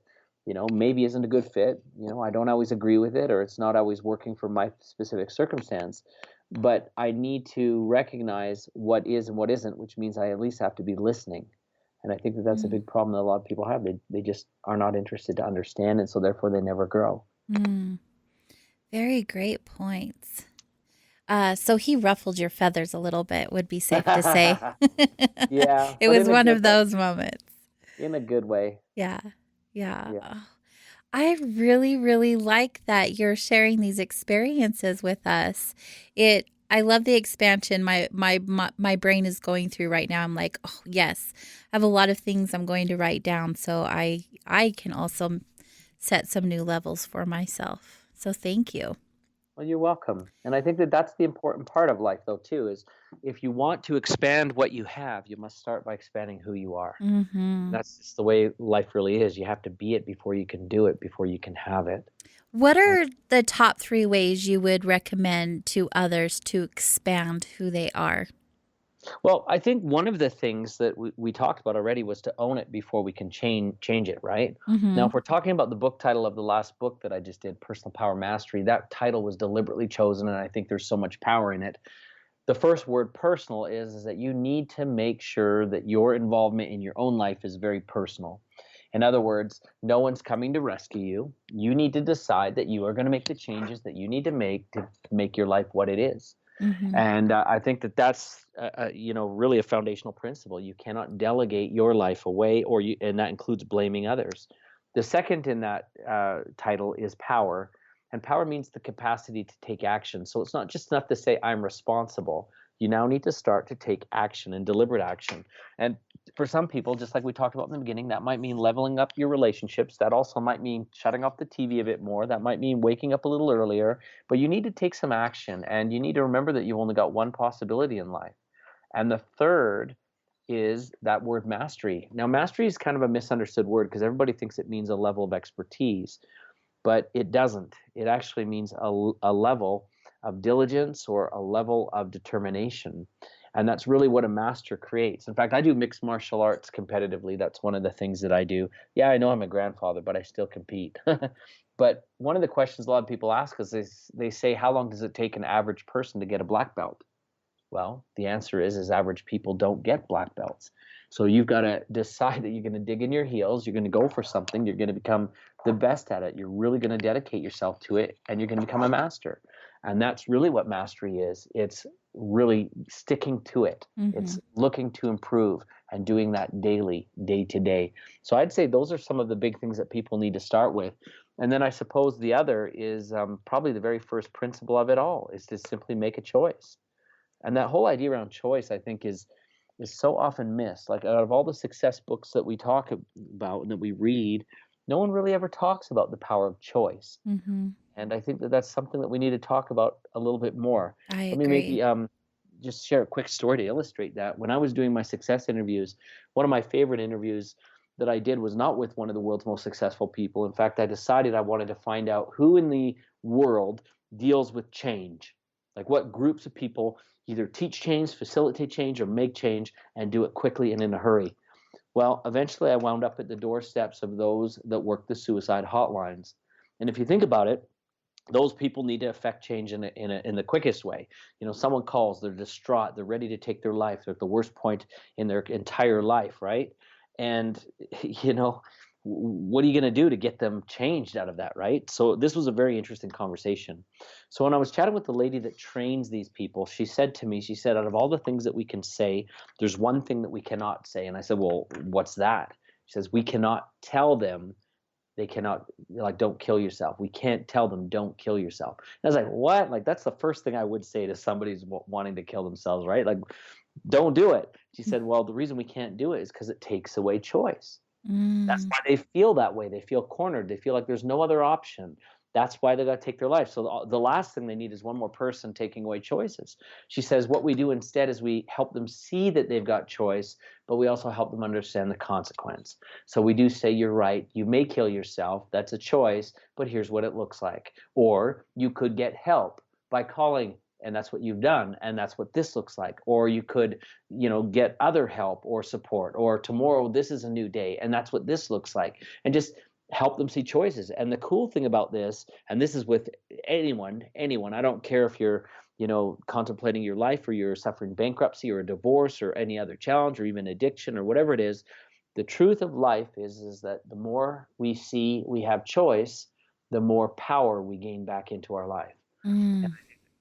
maybe isn't a good fit. I don't always agree with it or it's not always working for my specific circumstance. But I need to recognize what is and what isn't, which means I at least have to be listening. And I think that that's a big problem that a lot of people have. They just are not interested to understand, and so therefore they never grow. mm. Very great points. So he ruffled your feathers a little bit, would be safe to say. Yeah, It but was in a one good of way. those moments. In a good way. Yeah. Yeah. Yeah. I really, really like that you're sharing these experiences with us. I love the expansion my brain is going through right now. I'm like, oh yes, I have a lot of things I'm going to write down so I can also set some new levels for myself. So thank you. Well, you're welcome. And I think that that's the important part of life, though, too, is if you want to expand what you have, you must start by expanding who you are. Mhm. That's just the way life really is. You have to be it before you can do it, before you can have it. What are the top 3 ways you would recommend to others to expand who they are? Well, I think one of the things that we talked about already was to own it before we can change it, right? Now, Mhm. if we're talking about the book title of the last book that I just did, Personal Power Mastery, that title was deliberately chosen, and I think there's so much power in it. The first word personal is that you need to make sure that your involvement in your own life is very personal. In other words, no one's coming to rescue you. You need to decide that you are going to make the changes that you need to make your life what it is. Mhm. And I think that that's really a foundational principle. You cannot delegate your life away, and that includes blaming others. The second in that title is power, And power means the capacity to take action. So it's not just enough to say, I'm responsible. You now need to start to take action and deliberate action. And for some people, just like we talked about in the beginning, that might mean leveling up your relationships. That also might mean shutting off the TV a bit more. That might mean waking up a little earlier. But you need to take some action, and you need to remember that you've only got one possibility in life. And the third is that word mastery. Now, mastery is kind of a misunderstood word because everybody thinks it means a level of expertise, but it doesn't. It actually means a level of diligence or a level of determination. And that's really what a master creates. In fact, I do mixed martial arts competitively. That's one of the things that I do. Yeah, I know I'm a grandfather, but I still compete. But one of the questions a lot of people ask is they say, how long does it take an average person to get a black belt? Well, the answer is average people don't get black belts. So you've got to decide that you're going to dig in your heels, you're going to go for something, you're going to become the best at it, you're really going to dedicate yourself to it, and you're going to become a master. And that's really what mastery is. It's really sticking to it. Mm-hmm. It's looking to improve and doing that daily, day to day. So I'd say those are some of the big things that people need to start with. And then I suppose the other is probably the very first principle of it all, is to simply make a choice. And that whole idea around choice, I think, is so often missed. Like, out of all the success books that we talk about and that we read, no one really ever talks about the power of choice. Mm-hmm. And I think that that's something that we need to talk about a little bit more. Let me maybe just share a quick story to illustrate that. When I was doing my success interviews, one of my favorite interviews that I did was not with one of the world's most successful people. In fact, I decided I wanted to find out who in the world deals with change. Like, what groups of people either teach change, facilitate change, or make change, and do it quickly and in a hurry. Well, eventually I wound up at the doorsteps of those that work the suicide hotlines. And if you think about it, those people need to affect change in the quickest way. You know, someone calls, they're distraught, they're ready to take their life, they're at the worst point in their entire life, right? And, you know, what are you going to do to get them changed out of that, right? So this was a very interesting conversation. So when I was chatting with the lady that trains these people, she said to me, out of all the things that we can say, there's one thing that we cannot say. And I said, well, what's that? She says, we cannot tell them they cannot, like, don't kill yourself. We can't tell them, don't kill yourself. And I was like, what? Like, that's the first thing I would say to somebody who's wanting to kill themselves, right? Like, don't do it. She said, well, the reason we can't do it is because it takes away choice. That's why they feel that way. They feel cornered. They feel like there's no other option. That's why they got to take their life. So the last thing they need is one more person taking away choices. She says what we do instead is we help them see that they've got choice, but we also help them understand the consequence. So we do say, you're right. You may kill yourself. That's a choice, but here's what it looks like. Or you could get help by calling, and that's what you've done, and that's what this looks like. Or you could, you know, get other help or support, or tomorrow this is a new day, and that's what this looks like, and just help them see choices. And the cool thing about this, and this is with anyone, I don't care if you're, you know, contemplating your life, or you're suffering bankruptcy or a divorce or any other challenge or even addiction or whatever it is, the truth of life is that the more we see we have choice, the more power we gain back into our life.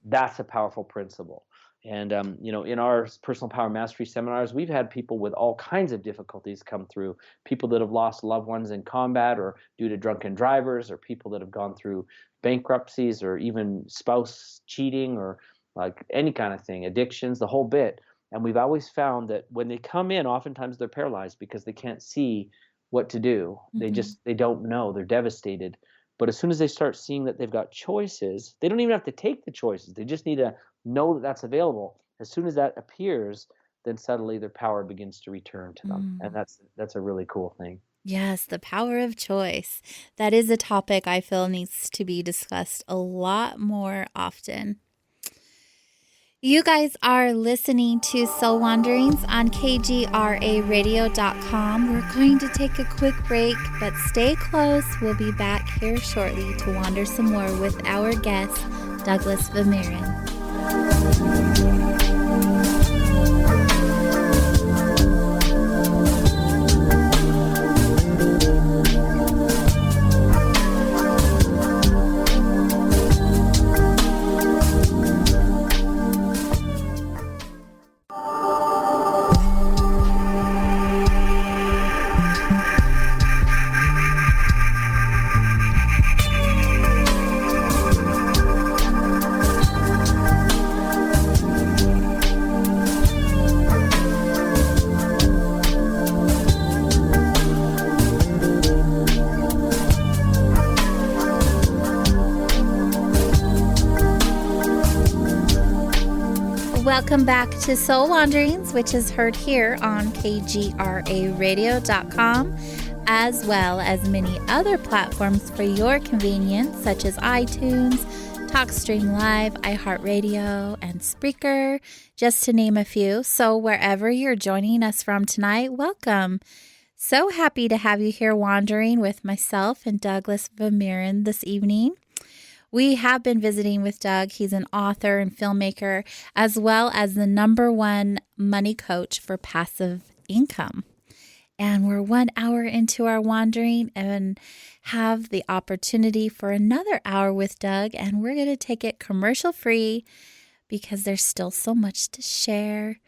That's a powerful principle. And, you know, in our personal power mastery seminars, we've had people with all kinds of difficulties come through, people that have lost loved ones in combat or due to drunken drivers, or people that have gone through bankruptcies, or even spouse cheating, or like any kind of thing, addictions, the whole bit. And we've always found that when they come in, oftentimes they're paralyzed because they can't see what to do. They don't know. They're devastated. But as soon as they start seeing that they've got choices, they don't even have to take the choices. They just need to know that that's available. As soon as that appears, then suddenly their power begins to return to them. And that's a really cool thing. Yes, the power of choice. That is a topic I feel needs to be discussed a lot more often. You guys are listening to Soul Wanderings on kgraradio.com. We're going to take a quick break, but stay close. We'll be back here shortly to wander some more with our guest, Douglas Vermeeren. Welcome back to Soul Wanderings, which is heard here on kgraradio.com, as well as many other platforms for your convenience, such as iTunes, TalkStream Live, iHeartRadio, and Spreaker, just to name a few. So wherever you're joining us from tonight, welcome. So happy to have you here wandering with myself and Douglas Vermeeren this evening. We have been visiting with Doug. He's an author and filmmaker, as well as the #1 money coach for passive income. And we're 1 hour into our wandering and have the opportunity for another hour with Doug. And we're going to take it commercial free because there's still so much to share.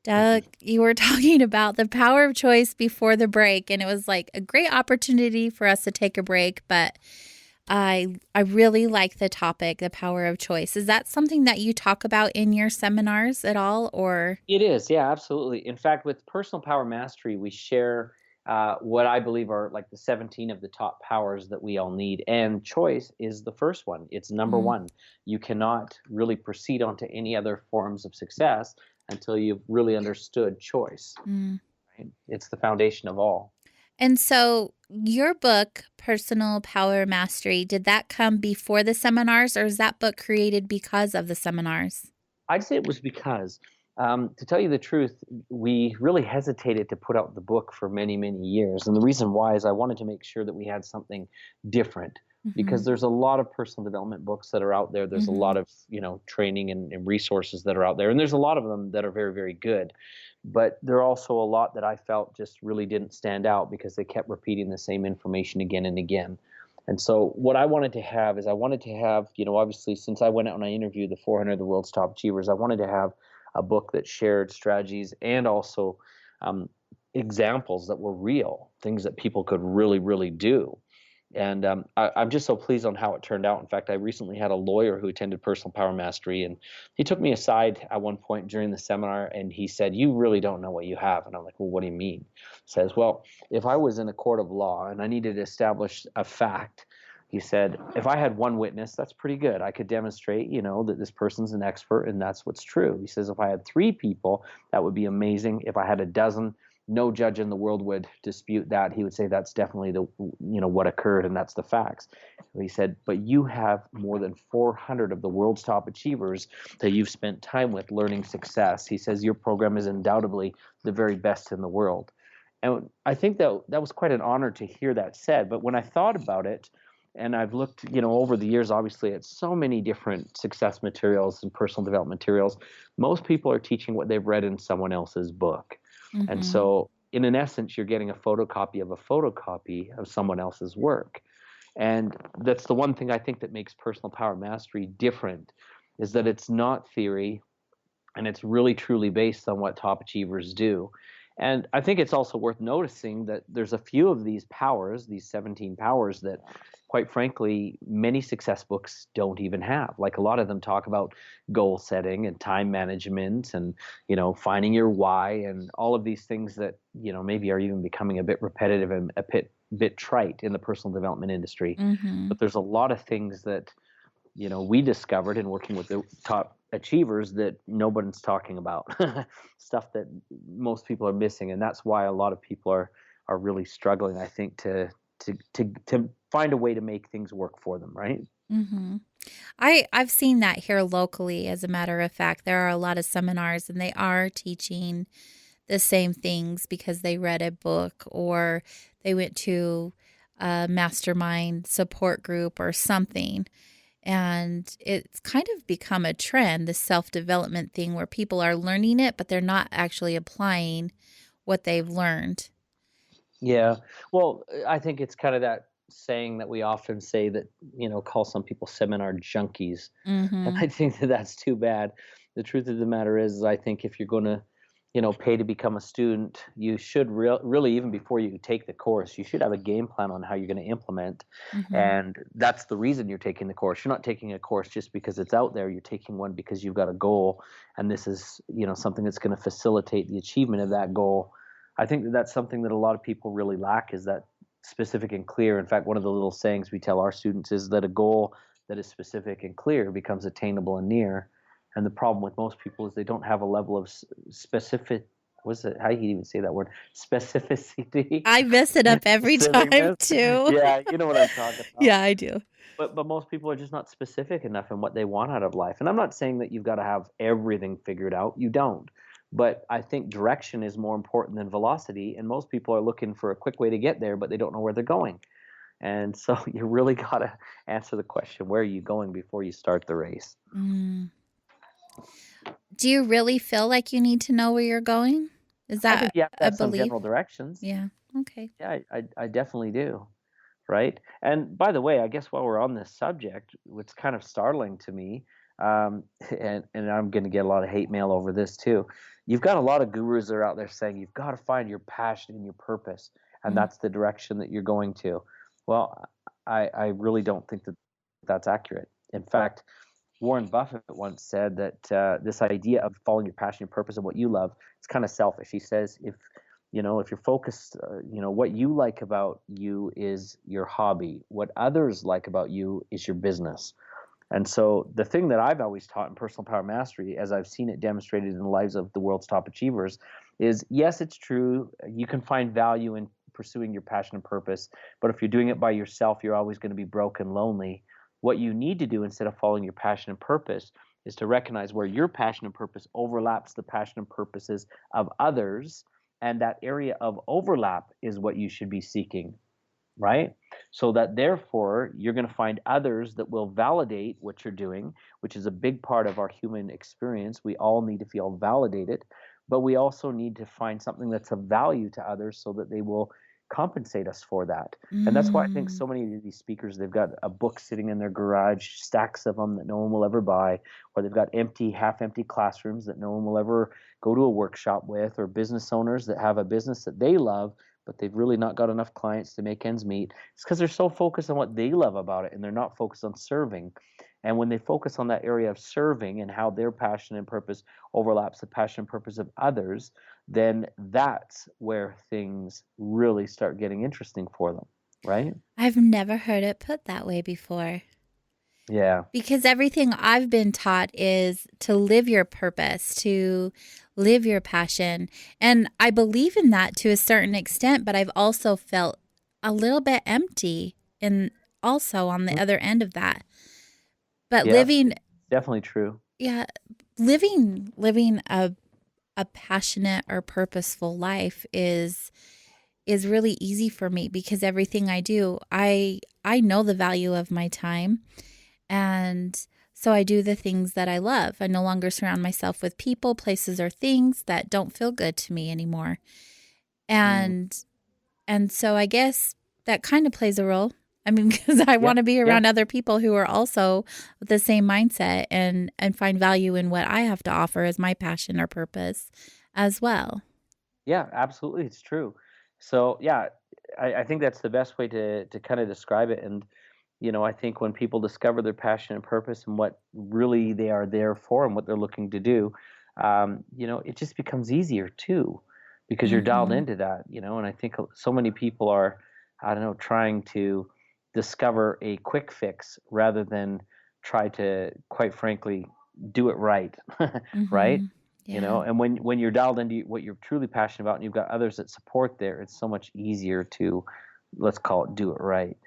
Doug, you were talking about the power of choice before the break, and it was like a great opportunity for us to take a break, but I really like the topic, the power of choice. Is that something that you talk about in your seminars at all, or? It is, yeah, absolutely. In fact, with Personal Power Mastery, we share what I believe are like the 17 of the top powers that we all need. And choice is the first one. It's number one. You cannot really proceed onto any other forms of success until you've really understood choice. Right? It's the foundation of all. And so your book, Personal Power Mastery, did that come before the seminars, or is that book created because of the seminars? I'd say it was because, to tell you the truth, we really hesitated to put out the book for many, many years. And the reason why is I wanted to make sure that we had something different, because there's a lot of personal development books that are out there. There's a lot of, training and resources that are out there. And there's a lot of them that are very, very good. But there are also a lot that I felt just really didn't stand out because they kept repeating the same information again and again. And so what I wanted to have is obviously since I went out and I interviewed the 400 of the world's top achievers, I wanted to have a book that shared strategies and also examples that were real, things that people could really, really do. And I'm just so pleased on how it turned out. In fact, I recently had a lawyer who attended Personal Power Mastery, and he took me aside at one point during the seminar, and he said, "You really don't know what you have." And I'm like, "Well, what do you mean?" He says, "Well, if I was in a court of law and I needed to establish a fact," he said, "if I had one witness, that's pretty good. I could demonstrate, that this person's an expert and that's what's true." He says, "If I had 3 people, that would be amazing. If I had a dozen, no judge in the world would dispute that. He would say that's definitely what occurred and that's the facts." He said, "But you have more than 400 of the world's top achievers that you've spent time with learning success." He says, "Your program is undoubtedly the very best in the world." And I think that was quite an honor to hear that said. But when I thought about it, and I've looked, over the years, obviously, at so many different success materials and personal development materials, most people are teaching what they've read in someone else's book. And so, in an essence, you're getting a photocopy of a photocopy of someone else's work. And that's the one thing I think that makes Personal Power Mastery different, is that it's not theory, and it's really truly based on what top achievers do. And I think it's also worth noticing that there's a few of these powers, these 17 powers, that quite frankly, many success books don't even have. Like a lot of them talk about goal setting and time management and, finding your why and all of these things that, maybe are even becoming a bit repetitive and a bit trite in the personal development industry. But there's a lot of things that, we discovered in working with the top achievers that nobody's talking about, stuff that most people are missing. And that's why a lot of people are really struggling, I think, to find a way to make things work for them, right? I've seen that here locally. As a matter of fact, there are a lot of seminars and they are teaching the same things because they read a book or they went to a mastermind support group or something. And it's kind of become a trend, the self-development thing where people are learning it, but they're not actually applying what they've learned. Yeah. Well, I think it's kind of that saying that we often say that, call some people seminar junkies. And I think that that's too bad. The truth of the matter is, I think if you're going to, pay to become a student, you should really, even before you take the course, you should have a game plan on how you're going to implement. And that's the reason you're taking the course. You're not taking a course just because it's out there. You're taking one because you've got a goal. And this is, something that's going to facilitate the achievement of that goal. I think that that's something that a lot of people really lack, is that specific and clear. In fact, one of the little sayings we tell our students is that a goal that is specific and clear becomes attainable and near. And the problem with most people is they don't have a level of specific, what's it, how do you even say that word? Specificity, I mess it up every time specificness. too. Yeah, you know what I'm talking about. Yeah, I do. But most people are just not specific enough in what they want out of life. And I'm not saying that you've got to have everything figured out. You don't. But I think direction is more important than velocity. And most people are looking for a quick way to get there, but they don't know where they're going. And so you really got to answer the question, where are you going before you start the race? Mm. Do you really feel like you need to know where you're going? Is I that think you have to a have some belief? general directions. Yeah. Okay. Yeah, I definitely do. Right? And by the way, I guess while we're on this subject, what's kind of startling to me, um, and I'm going to get a lot of hate mail over this too. You've got a lot of gurus that are out there saying you've got to find your passion and your purpose, and Mm. that's the direction that you're going to. Well, I really don't think that that's accurate. In fact, Warren Buffett once said that this idea of following your passion and purpose and what you love, it's kind of selfish. He says if you're focused, what you like about you is your hobby. What others like about you is your business. And so the thing that I've always taught in personal power mastery, as I've seen it demonstrated in the lives of the world's top achievers, is yes, it's true. You can find value in pursuing your passion and purpose, but if you're doing it by yourself, you're always going to be broke and lonely. What you need to do instead of following your passion and purpose is to recognize where your passion and purpose overlaps the passion and purposes of others, and that area of overlap is what you should be seeking, right? So that therefore you're going to find others that will validate what you're doing, which is a big part of our human experience. We all need to feel validated, but we also need to find something that's of value to others so that they will compensate us for that. And that's why I think Mm. so many of these speakers, they've got a book sitting in their garage, stacks of them that no one will ever buy, or they've got empty, half empty classrooms that no one will ever go to a workshop with, or business owners that have a business that they love but they've really not got enough clients to make ends meet. It's because they're so focused on what they love about it and they're not focused on serving. And when they focus on that area of serving and how their passion and purpose overlaps the passion and purpose of others, then that's where things really start getting interesting for them, right? I've never heard it put that way before. Yeah. Because everything I've been taught is to live your purpose, to live your passion. And I believe in that to a certain extent, but I've also felt a little bit empty and also on the other end of that. But Yeah, living, it's definitely true. yeah, living a passionate or purposeful life is really easy for me because everything I do, I know the value of my time. And so I do the things that I love. I no longer surround myself with people, places, or things that don't feel good to me anymore. Mm. And so I guess that kind of plays a role. I mean, because I Yeah, want to be yeah. around other people who are also with the same mindset and find value in what I have to offer as my passion or purpose as well. Yeah, absolutely, it's true. So yeah, I think that's the best way to kind of describe it. And I think when people discover their passion and purpose and what really they are there for and what they're looking to do, it just becomes easier too, because you're dialed Mm-hmm. into that. And I think so many people are, I don't know, trying to discover a quick fix rather than try to, quite frankly, do it right, right? Mm-hmm. Yeah. And when you're dialed into what you're truly passionate about and you've got others that support there, it's so much easier to, let's call it, do it right.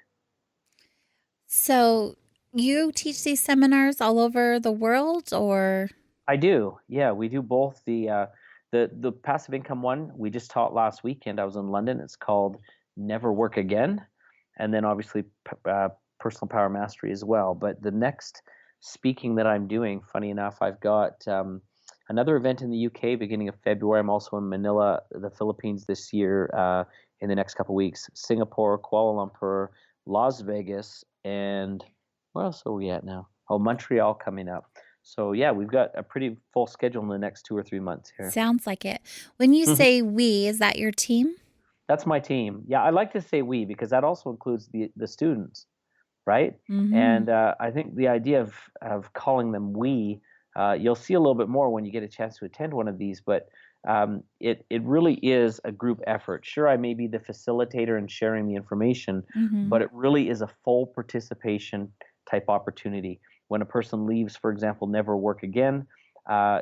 So you teach these seminars all over the world or? I do. Yeah, we do both. The passive income one we just taught last weekend. I was in London. It's called Never Work Again, and then obviously personal power mastery as well. But the next speaking that I'm doing, funny enough, I've got another event in the UK beginning of February. I'm also in Manila, the Philippines this year in the next couple weeks. Singapore, Kuala Lumpur, Las Vegas, and where else are we at now? Oh, Montreal coming up. So yeah, we've got a pretty full schedule in the next 2 or 3 months here. Sounds like it. When you Mhm. say we, is that your team? That's my team. Yeah, I like to say we because that also includes the students, right? Mm-hmm. And I think the idea of calling them we, you'll see a little bit more when you get a chance to attend one of these. But it really is a group effort. Sure, I may be the facilitator and sharing the information, Mm-hmm. but it really is a full participation type opportunity. When a person leaves, for example, never work again,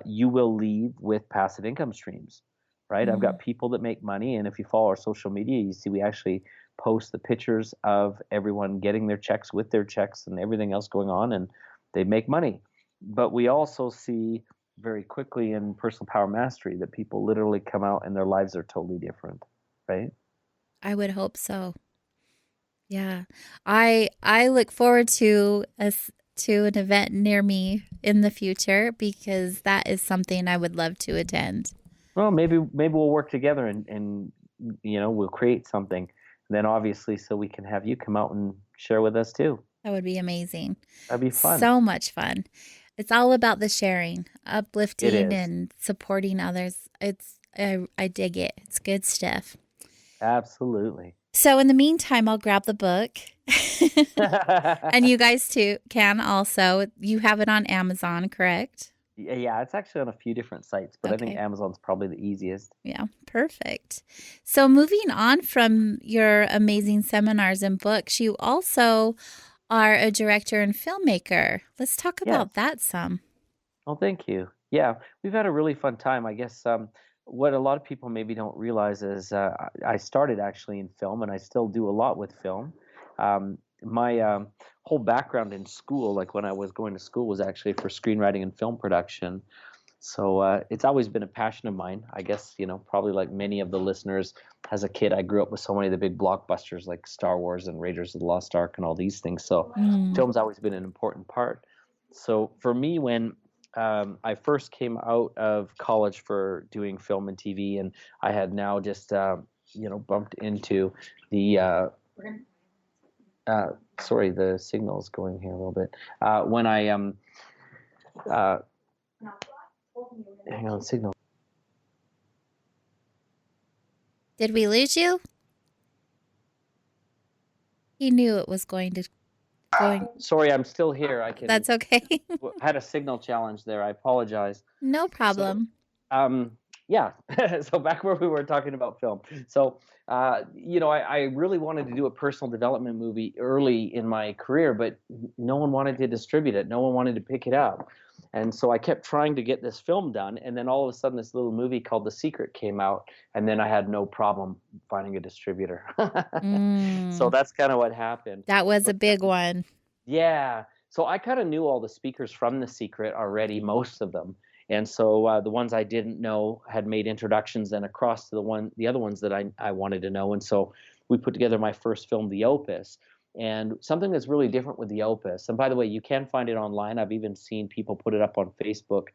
you will leave with passive income streams, right? I've Mm. got people that make money, and if you follow our social media, you see we actually post the pictures of everyone getting their checks with their checks and everything else going on, and they make money. But we also see very quickly in personal power mastery that people literally come out and their lives are totally different, right? I would hope so. Yeah. I look forward to to an event near me in the future because that is something I would love to attend. Well, maybe we'll work together and we'll create something. And then obviously so we can have you come out and share with us too. That would be amazing. That'd be fun. So much fun. It's all about the sharing, It uplifting is. and supporting others. I dig it. It's good stuff. Absolutely. So in the meantime, I'll grab the book. And you guys too can also. You have it on Amazon, correct? Yeah, it's actually on a few different sites, but I think Okay. Amazon's probably the easiest. Yeah, perfect. So moving on from your amazing seminars and books, you also are a director and filmmaker. Let's talk Yes. about that some. Well, thank you. Yeah, we've had a really fun time. I guess what a lot of people maybe don't realize is I started actually in film, and I still do a lot with film. My whole background in school, like when I was going to school, was actually for screenwriting and film production. So it's always been a passion of mine. I guess, probably like many of the listeners, as a kid, I grew up with so many of the big blockbusters like Star Wars and Raiders of the Lost Ark and all these things. So Mm. film's always been an important part. So for me, when I first came out of college for doing film and TV, and I had now just, bumped into the, sorry, the signal's going here a little bit. When I, uh, hang on, signal. Did we lose you? He knew it was going. Sorry, I'm still here. I can. That's okay. Had a signal challenge there. I apologize. No So, problem. yeah. So back where we were talking about film. So, I really wanted to do a personal development movie early in my career, but no one wanted to distribute it. No one wanted to pick it up. And so I kept trying to get this film done, and then all of a sudden, this little movie called The Secret came out, and then I had no problem finding a distributor. So Mm, that's kind of what happened. that was a But big one. yeah. So I kind of knew all the speakers from The Secret already, most of them. And so the ones I didn't know had made introductions then across to the other ones that I wanted to know. And so we put together my first film, The Opus. And something that's really different with The Opus, and by the way, you can find it online. I've even seen people put it up on Facebook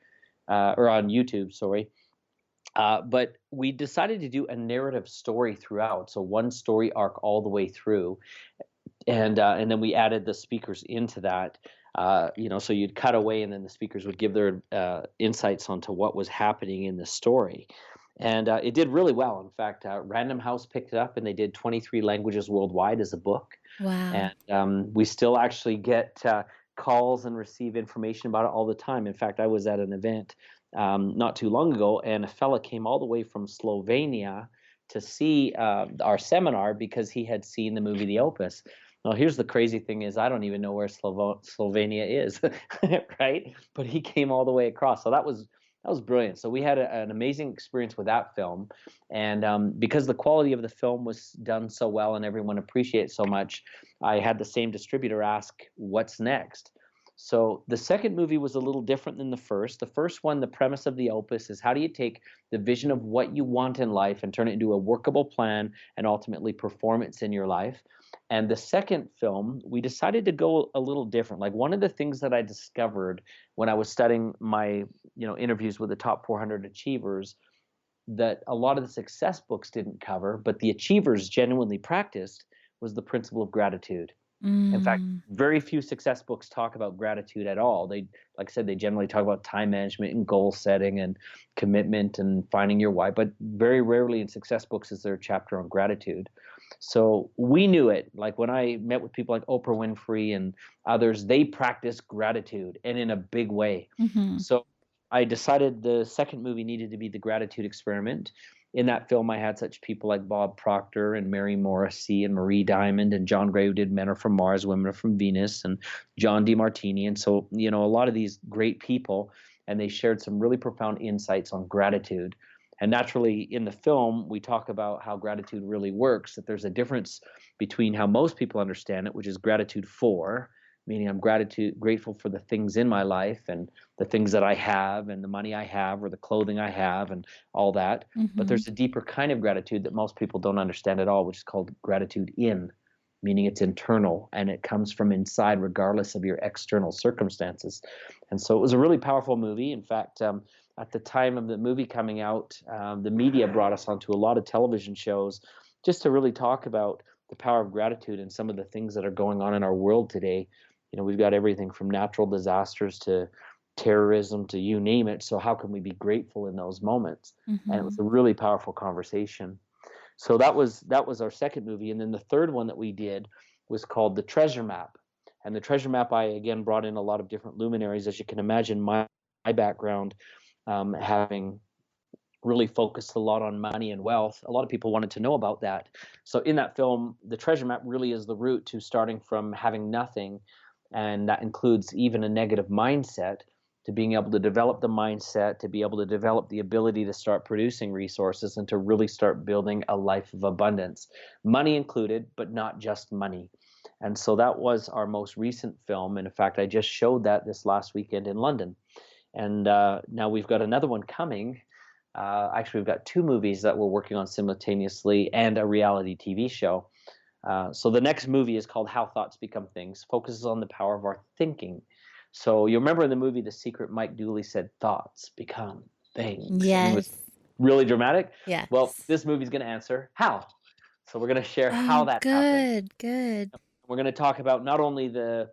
or on YouTube, sorry. But we decided to do a narrative story throughout. So one story arc all the way through and then we added the speakers into that. So you'd cut away, and then the speakers would give their insights onto what was happening in the story, and it did really well. In fact, Random House picked it up, and they did 23 languages worldwide as a book. Wow. And we still actually get calls and receive information about it all the time. In fact, I was at an event not too long ago, and a fella came all the way from Slovenia to see our seminar because he had seen the movie The Opus. Well, here's the crazy thing is I don't even know where Slovenia is, right? But he came all the way across. So that was brilliant. So we had an amazing experience with that film. And because the quality of the film was done so well and everyone appreciates so much, I had the same distributor ask, what's next? So the second movie was a little different than the first. The first one, the premise of The Opus is how do you take the vision of what you want in life and turn it into a workable plan and ultimately performance in your life. And the second film, we decided to go a little different. Like one of the things that I discovered when I was studying my, interviews with the top 400 achievers that a lot of the success books didn't cover, but the achievers genuinely practiced was the principle of gratitude. In fact, Mm, very few success books talk about gratitude at all. They, like I said, they generally talk about time management and goal setting and commitment and finding your why, but very rarely in success books is there a chapter on gratitude. So we knew it. Like when I met with people like Oprah Winfrey and others, they practice gratitude and in a big way. hmm So I decided the second movie needed to be the gratitude experiment. in that film, I had such people like Bob Proctor and Mary Morrissey and Marie Diamond and John Gray, who did Men Are From Mars, Women Are From Venus, and John DeMartini. And so, a lot of these great people, and they shared some really profound insights on gratitude. And naturally, in the film, we talk about how gratitude really works, that there's a difference between how most people understand it, which is gratitude for, meaning I'm grateful for the things in my life and the things that I have and the money I have or the clothing I have and all that. But Mm-hmm. there's a deeper kind of gratitude that most people don't understand at all, which is called gratitude in, meaning it's internal and it comes from inside regardless of your external circumstances. And so it was a really powerful movie. In fact, at the time of the movie coming out, the media brought us onto a lot of television shows just to really talk about the power of gratitude and some of the things that are going on in our world today. We've got everything from natural disasters to terrorism to you name it. So how can we be grateful in those moments? And it Mm-hmm. was a really powerful conversation. So that was our second movie, and then the third one that we did was called The Treasure Map. And The Treasure Map, I again brought in a lot of different luminaries, as you can imagine. My background, having really focused a lot on money and wealth, a lot of people wanted to know about that. So in that film, The Treasure Map really is the route to starting from having nothing, and that includes even a negative mindset, to being able to develop the mindset, to be able to develop the ability to start producing resources and to really start building a life of abundance, money included, but not just money. And so that was our most recent film. And in fact, I just showed that this last weekend in London. And now we've got another one coming. Actually, we've got two movies that we're working on simultaneously and a reality TV show. So the next movie is called How Thoughts Become Things, focuses on the power of our thinking. So you remember in the movie The Secret, Mike Dooley said, "Thoughts become things." And he was Yes. really dramatic. Well, Yes. this movie's going to answer how. So we're going to share how Oh, that happens. good. Good. We're going to talk about not only the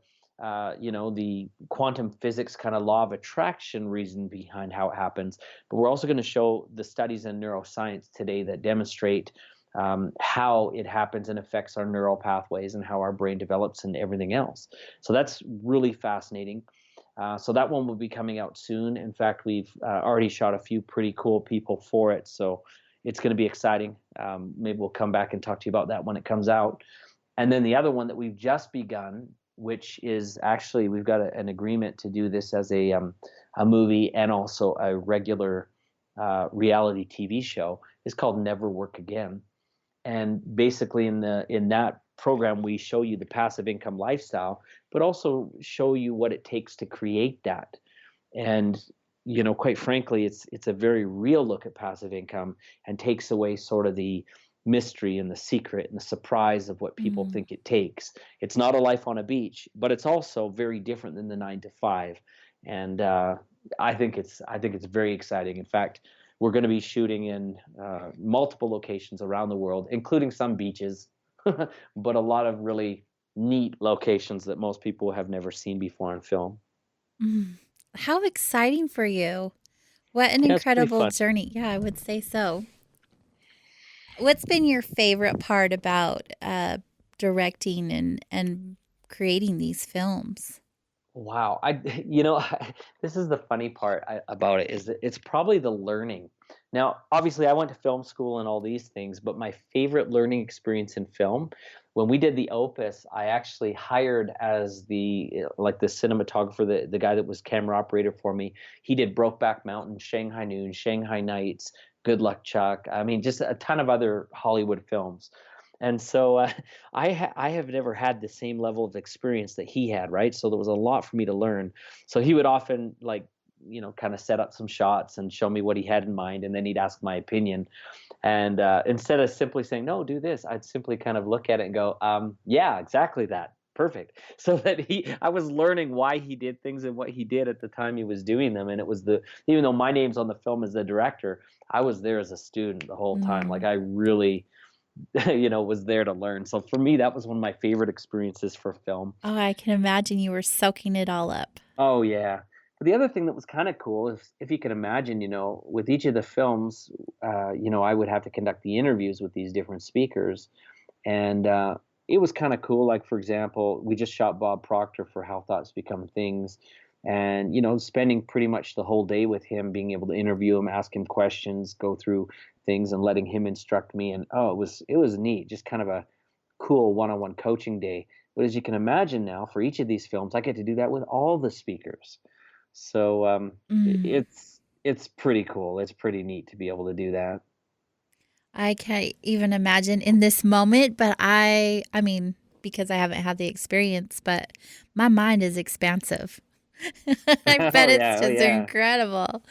quantum physics kind of law of attraction reason behind how it happens, but we're also going to show the studies in neuroscience today that demonstrate how it happens and affects our neural pathways and how our brain develops and everything else. So that's really fascinating. So that one will be coming out soon. In fact, we've already shot a few pretty cool people for it. So it's going to be exciting. Maybe we'll come back and talk to you about that when it comes out. And then the other one that we've just begun, which is actually we've got an agreement to do this as a movie and also a regular reality TV show, is called Never Work Again. And basically in that program, we show you the passive income lifestyle, but also show you what it takes to create that. And quite frankly, it's a very real look at passive income and takes away sort of the mystery and the secret and the surprise of what people Mm. think it takes. It's not a life on a beach, but it's also very different than the 9 to 5. And I think it's very exciting. In fact, we're going to be shooting in multiple locations around the world, including some beaches, but a lot of really neat locations that most people have never seen before in film. Mm. How exciting for you. What an Yeah, it's pretty incredible fun. journey. Yeah, I would say so. What's been your favorite part about directing and creating these films? Wow. This is the funny part about it, is that it's probably the learning. Now, obviously, I went to film school and all these things, but my favorite learning experience in film, when we did the Opus, I actually hired as the cinematographer, the guy that was camera operator for me. He did Brokeback Mountain, Shanghai Noon, Shanghai Nights, Good Luck Chuck. I mean, just a ton of other Hollywood films. And so I have never had the same level of experience that he had, right? So there was a lot for me to learn. So he would often kind of set up some shots and show me what he had in mind, and then he'd ask my opinion. And instead of simply saying, "No, do this," I'd simply kind of look at it and go, "Yeah, exactly that. Perfect." So that I was learning why he did things and what he did at the time he was doing them. And it was even though my name's on the film as the director, I was there as a student the whole time. Like Mm. I really was there to learn. So for me, that was one of my favorite experiences for film. Oh, I can imagine you were soaking it all up. Oh yeah. But the other thing that was kind of cool is, if you can imagine, with each of the films, I would have to conduct the interviews with these different speakers, and it was kind of cool. Like for example, we just shot Bob Proctor for How Thoughts Become Things, And spending pretty much the whole day with him, being able to interview him, ask him questions, go through things, and letting him instruct me. And it was neat, just kind of a cool one-on-one coaching day. But as you can imagine now, for each of these films, I get to do that with all the speakers. So Mm. it's pretty cool. It's pretty neat to be able to do that. I can't even imagine in this moment, but I mean, because I haven't had the experience, but my mind is expansive. I bet Oh it's yeah, oh just yeah. incredible.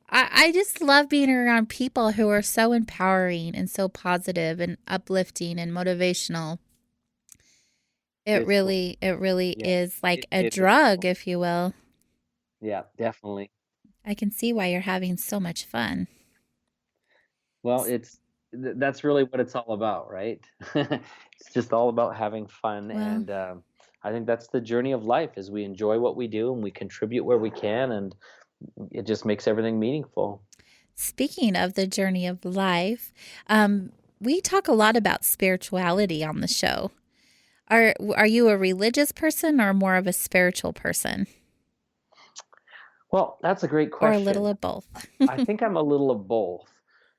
I just love being around people who are so empowering and so positive and uplifting and motivational. It's cool. It really Yeah, is like a it is drug, cool. if you will. Yeah, definitely. I can see why you're having so much fun. Well, that's really what it's all about, right? It's just all about having fun, Well, and I think that's the journey of life: is we enjoy what we do and we contribute where we can, and it just makes everything meaningful. speaking of the journey of life, um, we talk a lot about spirituality on the show. Are you a religious person or more of a spiritual person, Well, that's a great or a little question. of both? I think I'm a little of both.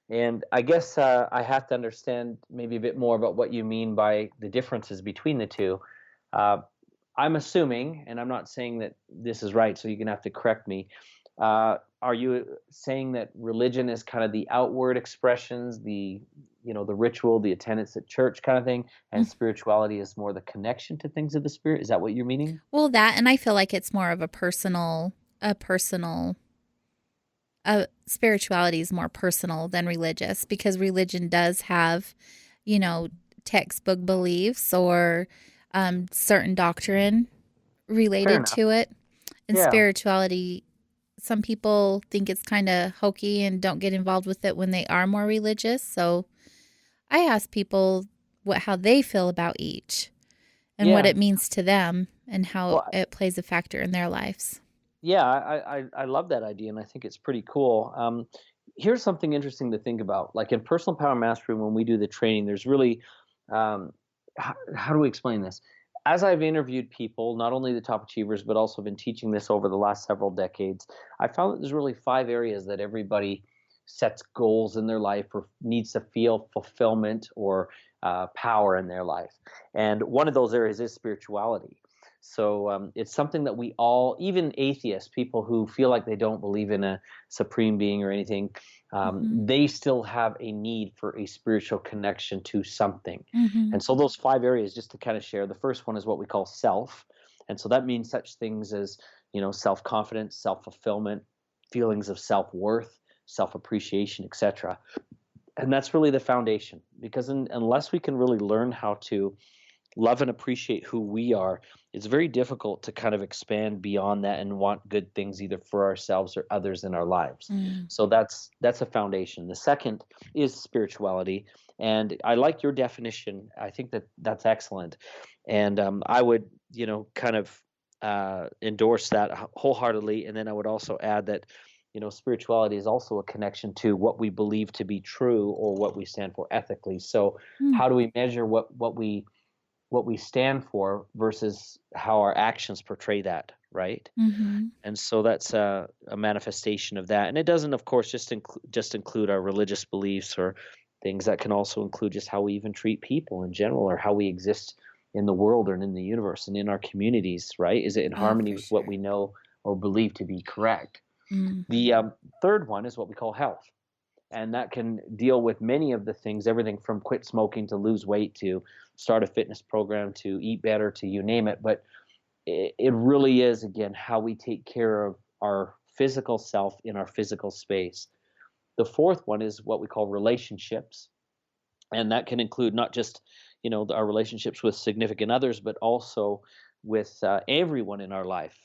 And I guess I have to understand maybe a bit more about what you mean by the differences between the two. Uh, I'm assuming, and I'm not saying that this is right, so you're gonna have to correct me. Are you saying that religion is kind of the outward expressions, the ritual, the attendance at church kind of thing, and spirituality is more the connection to things of the spirit? Is that what you're meaning? Well, that, and I feel like it's more of a personal spirituality is more personal than religious, because religion does have, you know, textbook beliefs or certain doctrine Fair related enough. to it. And Yeah. spirituality, some people think it's kind of hokey and don't get involved with it when they are more religious. So I ask people how they feel about each and what Yeah. it means to them and how Well, it plays a factor in their lives. yeah, I love that idea, and I think it's pretty cool. Here's something interesting to think about. Like in personal power mastery, when we do the training, there's really, how do we explain this? As I've interviewed people, not only the top achievers, but also been teaching this over the last several decades, I found that there's really 5 areas that everybody sets goals in their life or needs to feel fulfillment or power in their life. And one of those areas is spirituality. So it's something that we all, even atheists, people who feel like they don't believe in a supreme being or anything, Mm-hmm. they still have a need for a spiritual connection to something. Mm-hmm. And so those 5 areas, just to kind of share, the first one is what we call self. And so that means such things as, self-confidence, self-fulfillment, feelings of self-worth, self-appreciation, etc. And that's really the foundation, because unless we can really learn how to love and appreciate who we are, it's very difficult to kind of expand beyond that and want good things either for ourselves or others in our lives. Mm. So that's a foundation. The second is spirituality, and I like your definition. I think that that's excellent, and I would kind of endorse that wholeheartedly. And then I would also add that spirituality is also a connection to what we believe to be true or what we stand for ethically. So Mm. how do we measure what we stand for versus how our actions portray that, right? Mm-hmm. And so that's a manifestation of that. And it doesn't, of course, just include our religious beliefs or things. That can also include just how we even treat people in general, or how we exist in the world or in the universe and in our communities, right? Is it in Oh, harmony for with what sure. we know or believe to be correct? Mm. The third one is what we call health, and that can deal with many of the things, everything from quit smoking to lose weight to start a fitness program to eat better to you name it. But it really is, again, how we take care of our physical self in our physical space. The fourth one is what we call relationships, and that can include not just our relationships with significant others, but also with everyone in our life.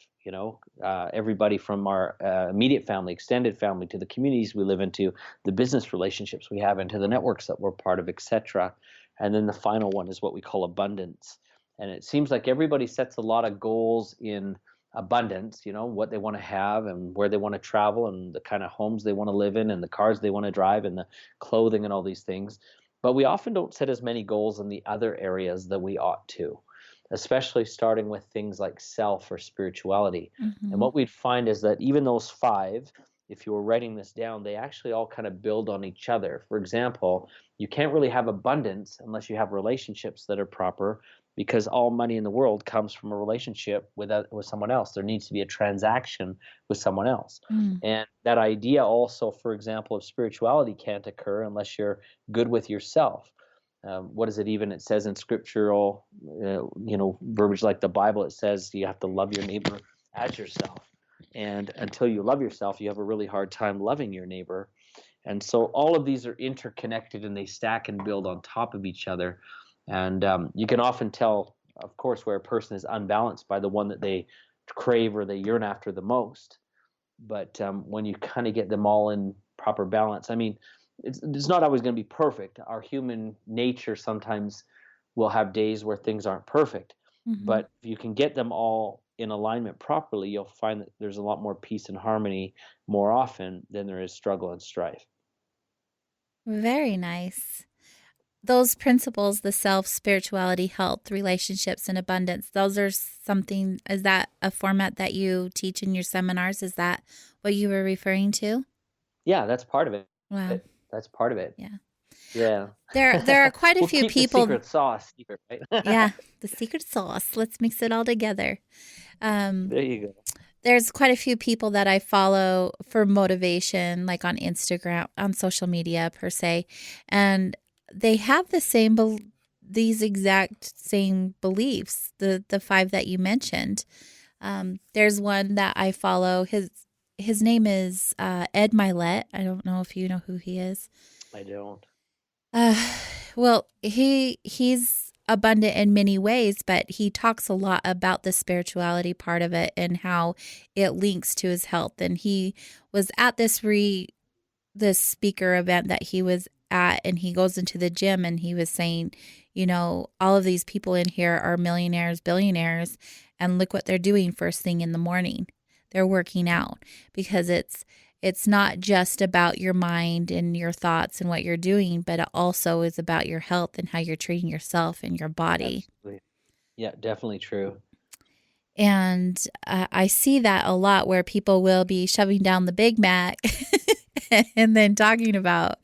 Everybody from our immediate family, extended family, to the communities we live into, the business relationships we have, into the networks that we're part of, etc. And then the final one is what we call abundance. And it seems like everybody sets a lot of goals in abundance, what they want to have and where they want to travel and the kind of homes they want to live in and the cars they want to drive and the clothing and all these things. But we often don't set as many goals in the other areas that we ought to. especially starting with things like self or spirituality. And Mm-hmm. what we'd find is that even those five, if you were writing this down, they actually all kind of build on each other. For example, you can't really have abundance unless you have relationships that are proper, because all money in the world comes from a relationship with someone else. There needs to be a transaction with someone else. Mm. And that idea also, for example, of spirituality can't occur unless you're good with yourself. What is it even? It says in scriptural, verbiage like the Bible, it says you have to love your neighbor as yourself. And until you love yourself, you have a really hard time loving your neighbor. And so all of these are interconnected and they stack and build on top of each other. And you can often tell, of course, where a person is unbalanced by the one that they crave or they yearn after the most. But when you kind of get them all in proper balance, I mean, it's not always going to be perfect. Our human nature sometimes will have days where things aren't perfect. Mm-hmm. But if you can get them all in alignment properly, you'll find that there's a lot more peace and harmony more often than there is struggle and strife. Very nice. Those principles, the self, spirituality, health, relationships, and abundance, those are something, is that a format that you teach in your seminars? Is that what you were referring to? Yeah, that's part of it. Wow. That's part of it. Yeah. Yeah. There are quite a We'll few keep the people. secret sauce secret, right? Yeah, the secret sauce. Let's mix it all together. Um, There you go. there's quite a few people that I follow for motivation, like on Instagram, on social media per se, and they have these exact same beliefs. The five that you mentioned. There's one that I follow. His name is Ed Milet. I don't know if you know who he is. I don't. Uh, well, he's abundant in many ways, but he talks a lot about the spirituality part of it and how it links to his health. And he was at this speaker event that he was at, and he goes into the gym and he was saying, all of these people in here are millionaires, billionaires, and look what they're doing first thing in the morning. They're working out, because it's not just about your mind and your thoughts and what you're doing, but it also is about your health and how you're treating yourself and your body. Absolutely. Yeah, definitely true. And I see that a lot, where people will be shoving down the Big Mac and then talking about,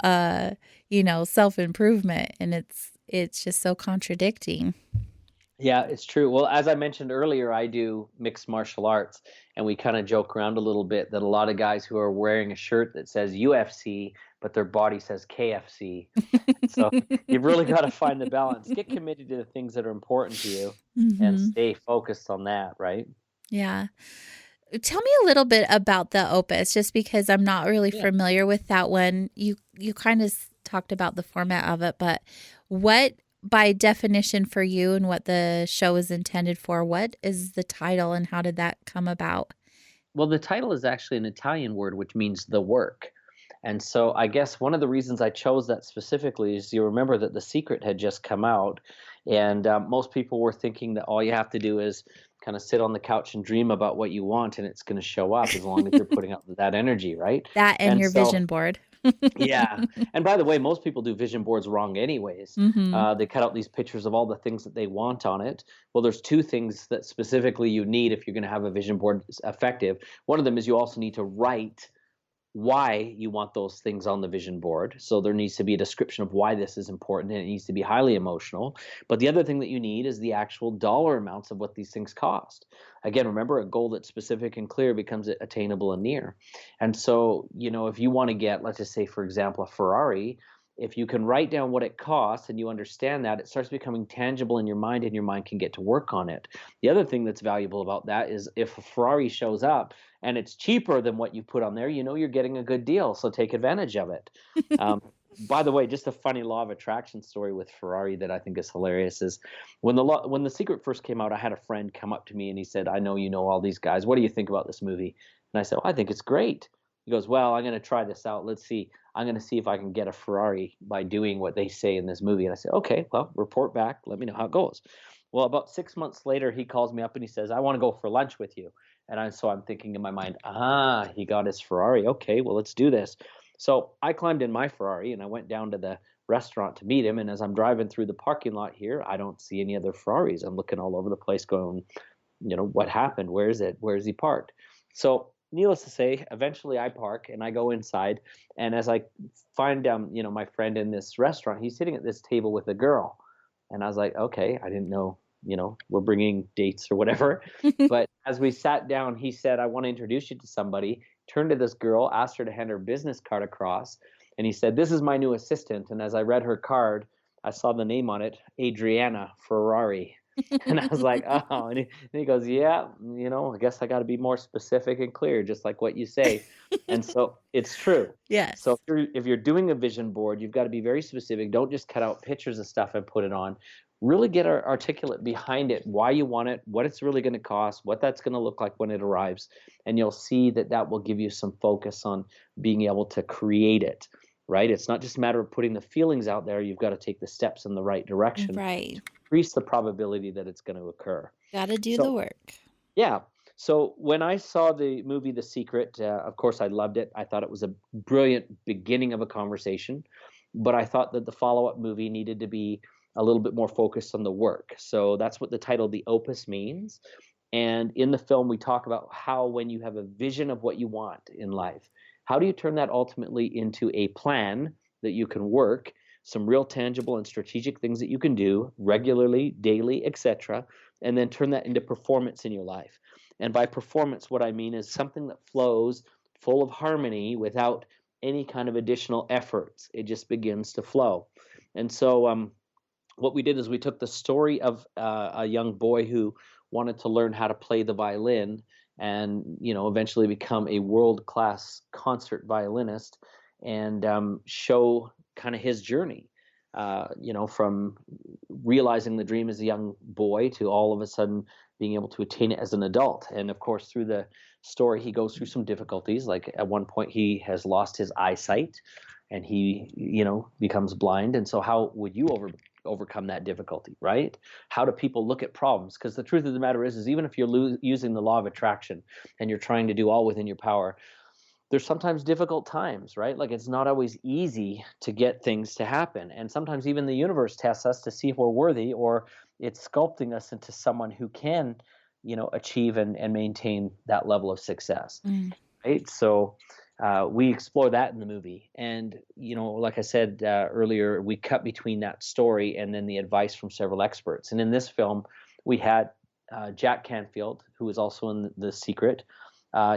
self improvement, and it's just so contradicting. Yeah, it's true. Well, as I mentioned earlier, I do mixed martial arts, and we kind of joke around a little bit that a lot of guys who are wearing a shirt that says UFC, but their body says KFC. So you've really got to find the balance. Get committed to the things that are important to you and Hmm. stay focused on that, right? Yeah. Tell me a little bit about the opus, just because I'm not really Yeah. familiar with that one. You kind of talked about the format of it, but what, by definition for you and what the show is intended for, what is the title and how did that come about? Well, the title is actually an Italian word which means the work. And so I guess one of the reasons I chose that specifically is you remember that The Secret had just come out, and most people were thinking that all you have to do is kind of sit on the couch and dream about what you want, and it's going to show up as long as you're putting out that energy, right? That and And your so vision board. yeah. And by the way, most people do vision boards wrong anyways. Hmm. They cut out these pictures of all the things that they want on it. Well, there's two things that specifically you need if you're going to have a vision board effective. One of them is you also need to write why you want those things on the vision board. So there needs to be a description of why this is important, and it needs to be highly emotional. But the other thing that you need is the actual dollar amounts of what these things cost. Again, remember, a goal that's specific and clear becomes attainable and near. And so, if you want to get, let's just say, for example, a Ferrari, if you can write down what it costs and you understand that, it starts becoming tangible in your mind, and your mind can get to work on it. The other thing that's valuable about that is if a Ferrari shows up and it's cheaper than what you put on there, you're getting a good deal. So take advantage of it. Um, by the way, just a funny law of attraction story with Ferrari that I think is hilarious is when The Secret first came out, I had a friend come up to me and he said, "I know you know all these guys. What do you think about this movie?" And I said, "Oh, I think it's great." He goes, "Well, I'm going to try this out. Let's see. I'm going to see if I can get a Ferrari by doing what they say in this movie." And I said, "Okay, well, report back. Let me know how it goes." Well, about 6 months later, he calls me up and he says, "I want to go for lunch with you." So I'm thinking in my mind, he got his Ferrari. Okay, well, let's do this. So I climbed in my Ferrari and I went down to the restaurant to meet him. And as I'm driving through the parking lot here, I don't see any other Ferraris. I'm looking all over the place going, what happened? Where is it? Where is he parked? So needless to say, eventually I park and I go inside. And as I find, my friend in this restaurant, he's sitting at this table with a girl. And I was like, okay, I didn't know, we're bringing dates or whatever. But as we sat down, he said, I want to introduce you to somebody. Turned to this girl, asked her to hand her business card across. And he said, this is my new assistant. And as I read her card, I saw the name on it, Adriana Ferrari. And I was like, oh, and he goes, yeah, I guess I got to be more specific and clear, just like what you say. And so it's true. Yes. So if you're doing a vision board, you've got to be very specific. Don't just cut out pictures of stuff and put it on. Really get articulate behind it, why you want it, what it's really going to cost, what that's going to look like when it arrives. And you'll see that will give you some focus on being able to create it, right? It's not just a matter of putting the feelings out there. You've got to take the steps in the right direction. Right. Increase the probability that it's going to occur. Got to do the work. Yeah. So when I saw the movie The Secret, of course, I loved it. I thought it was a brilliant beginning of a conversation, but I thought that the follow-up movie needed to be a little bit more focused on the work. So that's what the title, The Opus, means. And in the film, we talk about how when you have a vision of what you want in life, how do you turn that ultimately into a plan that you can work, some real tangible and strategic things that you can do regularly, daily, etc., and then turn that into performance in your life. And by performance, what I mean is something that flows full of harmony without any kind of additional efforts. It just begins to flow. And so what we did is we took the story of a young boy who wanted to learn how to play the violin and, eventually become a world-class concert violinist and show kind of his journey, from realizing the dream as a young boy to all of a sudden being able to attain it as an adult. And of course, through the story, he goes through some difficulties. Like at one point, he has lost his eyesight and he, becomes blind. And so how would you overcome that difficulty, right? How do people look at problems? Because the truth of the matter is even if you're using the law of attraction and you're trying to do all within your power, there's sometimes difficult times, right? Like it's not always easy to get things to happen. And sometimes even the universe tests us to see if we're worthy, or it's sculpting us into someone who can, achieve and maintain that level of success, right? So we explore that in the movie. And, like I said earlier, we cut between that story and then the advice from several experts. And in this film, we had Jack Canfield, who is also in The Secret,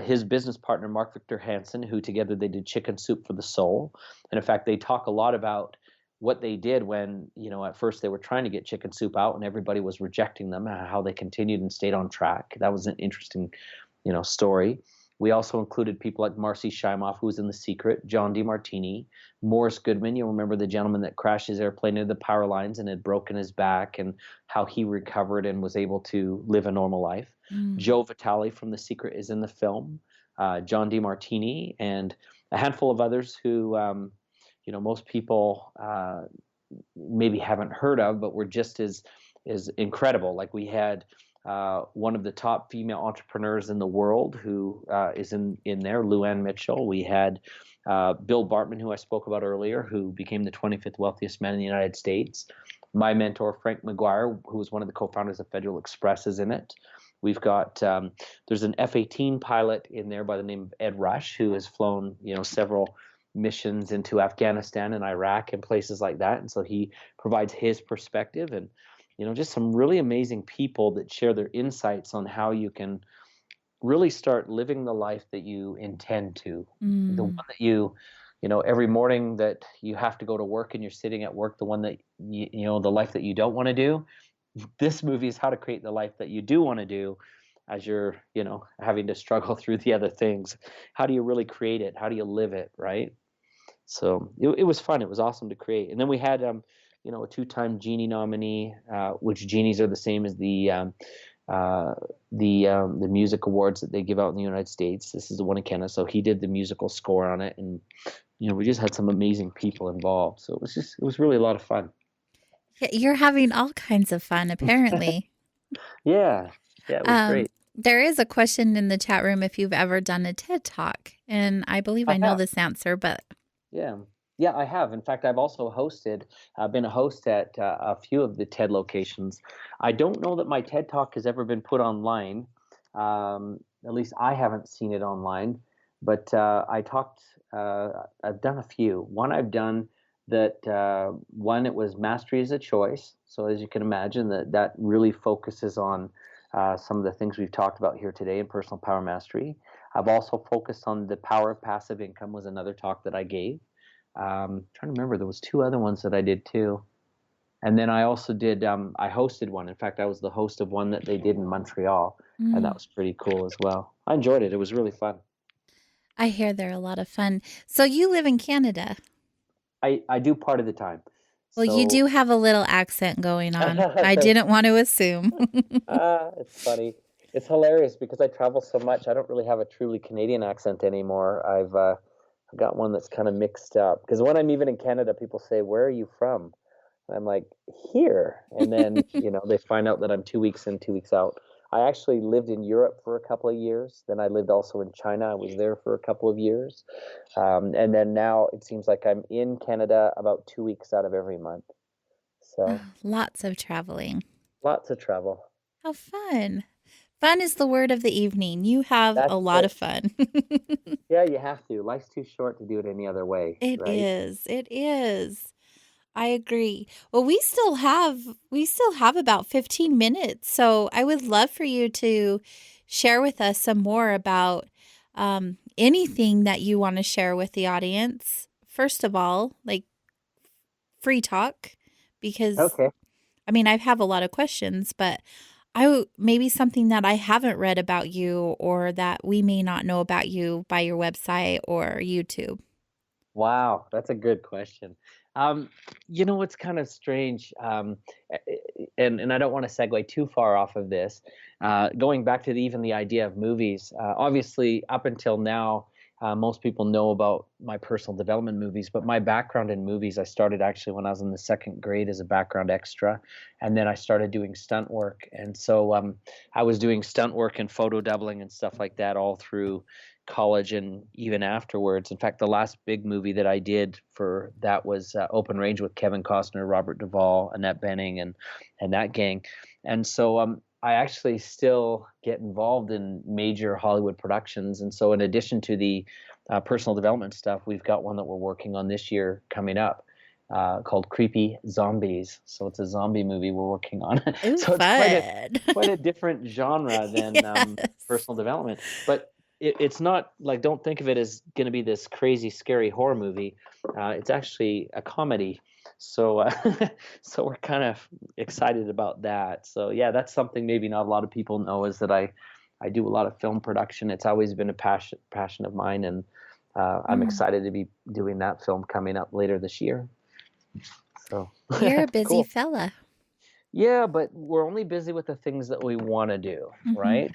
his business partner, Mark Victor Hansen, who together they did Chicken Soup for the Soul. And in fact, they talk a lot about what they did when, at first they were trying to get Chicken Soup out and everybody was rejecting them, how they continued and stayed on track. That was an interesting, story. We also included people like Marcy Shimoff, who was in The Secret, John DeMartini, Morris Goodman. You'll remember the gentleman that crashed his airplane into the power lines and had broken his back, and how he recovered and was able to live a normal life. Joe Vitale from The Secret is in the film, John DeMartini, and a handful of others who, most people maybe haven't heard of, but were just as incredible. Like we had one of the top female entrepreneurs in the world who is in there, Luann Mitchell. We had Bill Bartman, who I spoke about earlier, who became the 25th wealthiest man in the United States. My mentor, Frank McGuire, who was one of the co-founders of Federal Express, is in it. We've got there's an F-18 pilot in there by the name of Ed Rush, who has flown several missions into Afghanistan and Iraq and places like that, and so he provides his perspective, and just some really amazing people that share their insights on how you can really start living the life that you intend to, the one that you every morning that you have to go to work and you're sitting at work, the one that the life that you don't want to do. This movie is how to create the life that you do want to do as you're, having to struggle through the other things. How do you really create it? How do you live it, right? So it was fun. It was awesome to create. And then we had, a two-time Genie nominee, which Genies are the same as the music awards that they give out in the United States. This is the one in Canada. So he did the musical score on it, and we just had some amazing people involved. So it was really a lot of fun. You're having all kinds of fun, apparently. Yeah, it was great. There is a question in the chat room if you've ever done a TED Talk, and I believe I know this answer, but... Yeah, Yeah, I have. In fact, I've also been a host at a few of the TED locations. I don't know that my TED Talk has ever been put online. At least I haven't seen it online. But I've done a few. One I've done one, it was Mastery is a Choice. So as you can imagine, that really focuses on some of the things we've talked about here today in personal power mastery. I've also focused on the power of passive income was another talk that I gave. Trying to remember, there was two other ones that I did too, and then I also did. I hosted one. In fact, I was the host of one that they did in Montreal, and that Mm. was pretty cool as well. I enjoyed it. It was really fun. I hear they're a lot of fun. So you live in Canada. I do part of the time, Well, you so do have a little accent going on. I didn't want to assume. it's funny. It's hilarious because I travel so much. I don't really have a truly Canadian accent anymore. I've got one that's kind of mixed up. Because when I'm even in Canada, people say, "Where are you from?" And I'm like, "Here." And then, they find out that I'm 2 weeks in, 2 weeks out. I actually lived in Europe for a couple of years. Then I lived also in China. I was there for a couple of years. And then now it seems like I'm in Canada about 2 weeks out of every month. So Lots of traveling. lots of travel. How fun. Fun is the word of the evening. You have a That's lot it. of fun. Yeah, you have to. Life's too short to do it any other way, It right? is. It is. I agree. Well, we still have about 15 minutes. So I would love for you to share with us some more about anything that you want to share with the audience. First of all, like free talk, because Okay. I mean, I have a lot of questions, but maybe something that I haven't read about you or that we may not know about you by your website or YouTube. Wow, that's a good question. Um, it's kind of strange, and I don't want to segue too far off of this. Going back to even the idea of movies, obviously, up until now, most people know about my personal development movies, but my background in movies, I started actually when I was in the second grade as a background extra, and then I started doing stunt work, and so I was doing stunt work and photo doubling and stuff like that all through college and even afterwards. In fact, the last big movie that I did for that was Open Range with Kevin Costner, Robert Duvall, Annette Bening, and that gang. And so I actually still get involved in major Hollywood productions. And so, in addition to the personal development stuff, we've got one that we're working on this year coming up. Called Creepy Zombies. So it's a zombie movie we're working on. Ooh, So it's quite a fun. quite a different genre than Yes. personal development. But it's not like, don't think of it as going to be this crazy scary horror movie. It's actually a comedy. So so we're kind of excited about that. So yeah, that's something maybe not a lot of people know, is that I do a lot of film production. It's always been a passion of mine, and I'm Mm. excited to be doing that film coming up later this year. So You're a busy cool. fella. Yeah, but we're only busy with the things that we want to do, Hmm. right?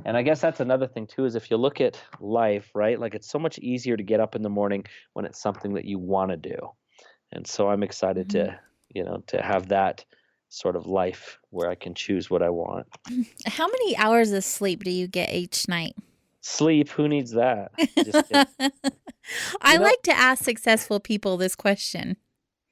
And I guess that's another thing too, is if you look at life, right? Like, it's so much easier to get up in the morning when it's something that you want to do. And so I'm excited Hmm. to have that sort of life where I can choose what I want. How many hours of sleep do you get each night? Sleep, who needs that? Just kidding. I You know, like to ask successful people this question.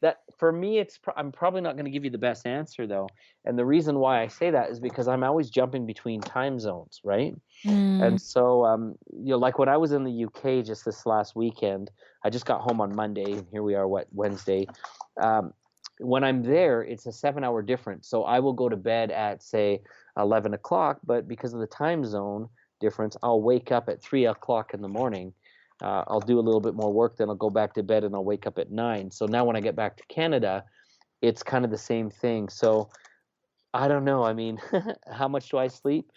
that for me, I'm probably not going to give you the best answer though. And the reason why I say that is because I'm always jumping between time zones, right? Mm. And so, like when I was in the UK just this last weekend, I just got home on Monday, and here we are, Wednesday. Um, when I'm there, it's a 7 hour difference. So I will go to bed at, say, 11 o'clock, but because of the time zone difference, I'll wake up at 3 o'clock in the morning. I'll do a little bit more work, then I'll go back to bed and I'll wake up at 9. So now when I get back to Canada, it's kind of the same thing. So I don't know. I mean, how much do I sleep?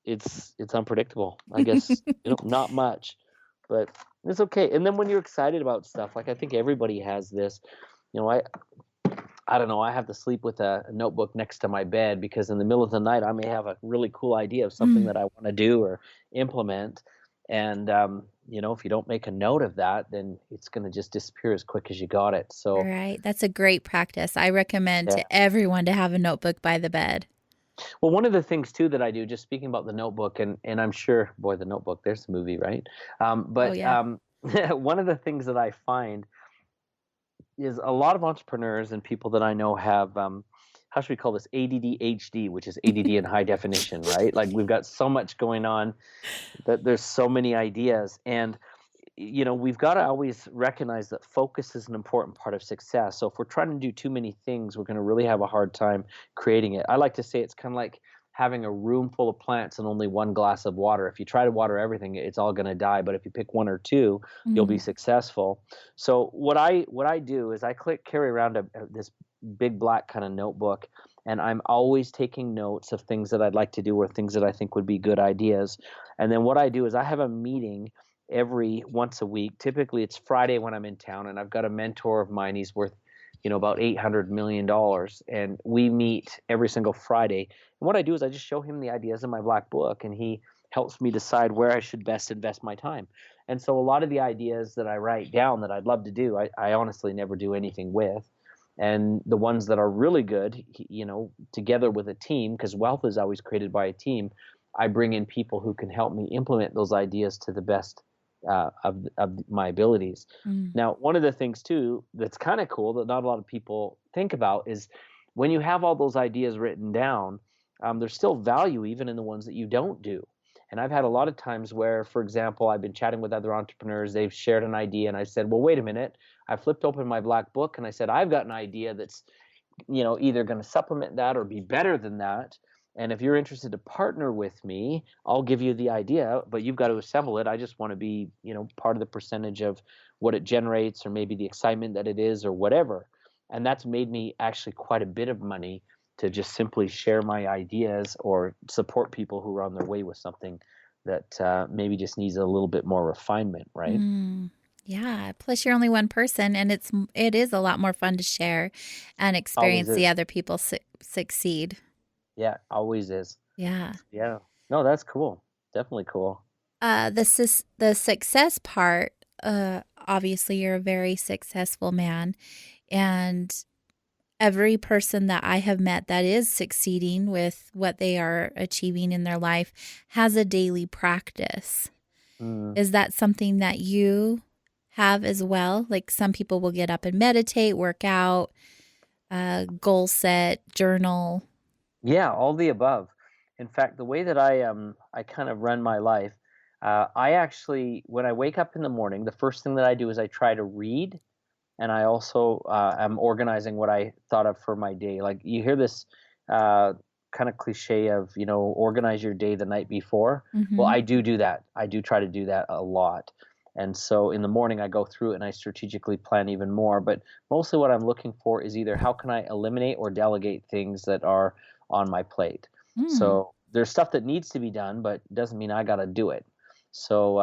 It's unpredictable. I guess, not much, but it's okay. And then when you're excited about stuff, like I think everybody has this, you know, I don't know, I have to sleep with a notebook next to my bed because in the middle of the night I may have a really cool idea of something Mm. that I want to do or implement. And if you don't make a note of that, then it's going to just disappear as quick as you got it. So Right. That's a great practice. I recommend yeah. to everyone to have a notebook by the bed. Well, one of the things too that I do, just speaking about the Notebook, and I'm sure, boy, the Notebook, there's the movie, right? Oh, But yeah. one of the things that I find is a lot of entrepreneurs and people that I know have, how should we call this? ADD, HD, which is ADD in high definition, right? Like we've got so much going on that there's so many ideas. And we've got to always recognize that focus is an important part of success. So if we're trying to do too many things, we're going to really have a hard time creating it. I like to say it's kind of like having a room full of plants and only one glass of water. If you try to water everything, it's all going to die. But if you pick one or two, you'll be Mm. successful. So what I do is I carry around this big black kind of notebook, and I'm always taking notes of things that I'd like to do or things that I think would be good ideas. And then what I do is I have a meeting every once a week. Typically, it's Friday when I'm in town, and I've got a mentor of mine. He's worth, about $800 million, and we meet every single Friday. And what I do is I just show him the ideas in my black book, and he helps me decide where I should best invest my time. And so a lot of the ideas that I write down that I'd love to do, I honestly never do anything with. And the ones that are really good, together with a team, because wealth is always created by a team, I bring in people who can help me implement those ideas to the best of my abilities. Mm. Now, one of the things too that's kind of cool that not a lot of people think about is when you have all those ideas written down, there's still value even in the ones that you don't do. And I've had a lot of times where, for example, I've been chatting with other entrepreneurs, they've shared an idea, and I said, well, wait a minute. I flipped open my black book and I said, I've got an idea that's either going to supplement that or be better than that. And if you're interested to partner with me, I'll give you the idea, but you've got to assemble it. I just want to be, part of the percentage of what it generates or maybe the excitement that it is or whatever. And that's made me actually quite a bit of money to just simply share my ideas or support people who are on their way with something that maybe just needs a little bit more refinement, right? Mm. Yeah. Plus, you're only one person, and it is a lot more fun to share and Always experience the is. other people succeed. Yeah, always is. Yeah. Yeah. No, that's cool. Definitely cool. The success part. Obviously, you're a very successful man, and every person that I have met that is succeeding with what they are achieving in their life has a daily practice. Mm. Is that something that you have as well? Like some people will get up and meditate, work out, goal set, journal. Yeah, all the above. In fact, the way that I kind of run my life, I actually when I wake up in the morning, the first thing that I do is I try to read, and I also am organizing what I thought of for my day. Like you hear this kind of cliche of organize your day the night before. Well, Mm-hmm. I do that. I do try to do that a lot. And so in the morning, I go through it and I strategically plan even more. But mostly what I'm looking for is either how can I eliminate or delegate things that are on my plate. Mm. So there's stuff that needs to be done, but doesn't mean I got to do it. So,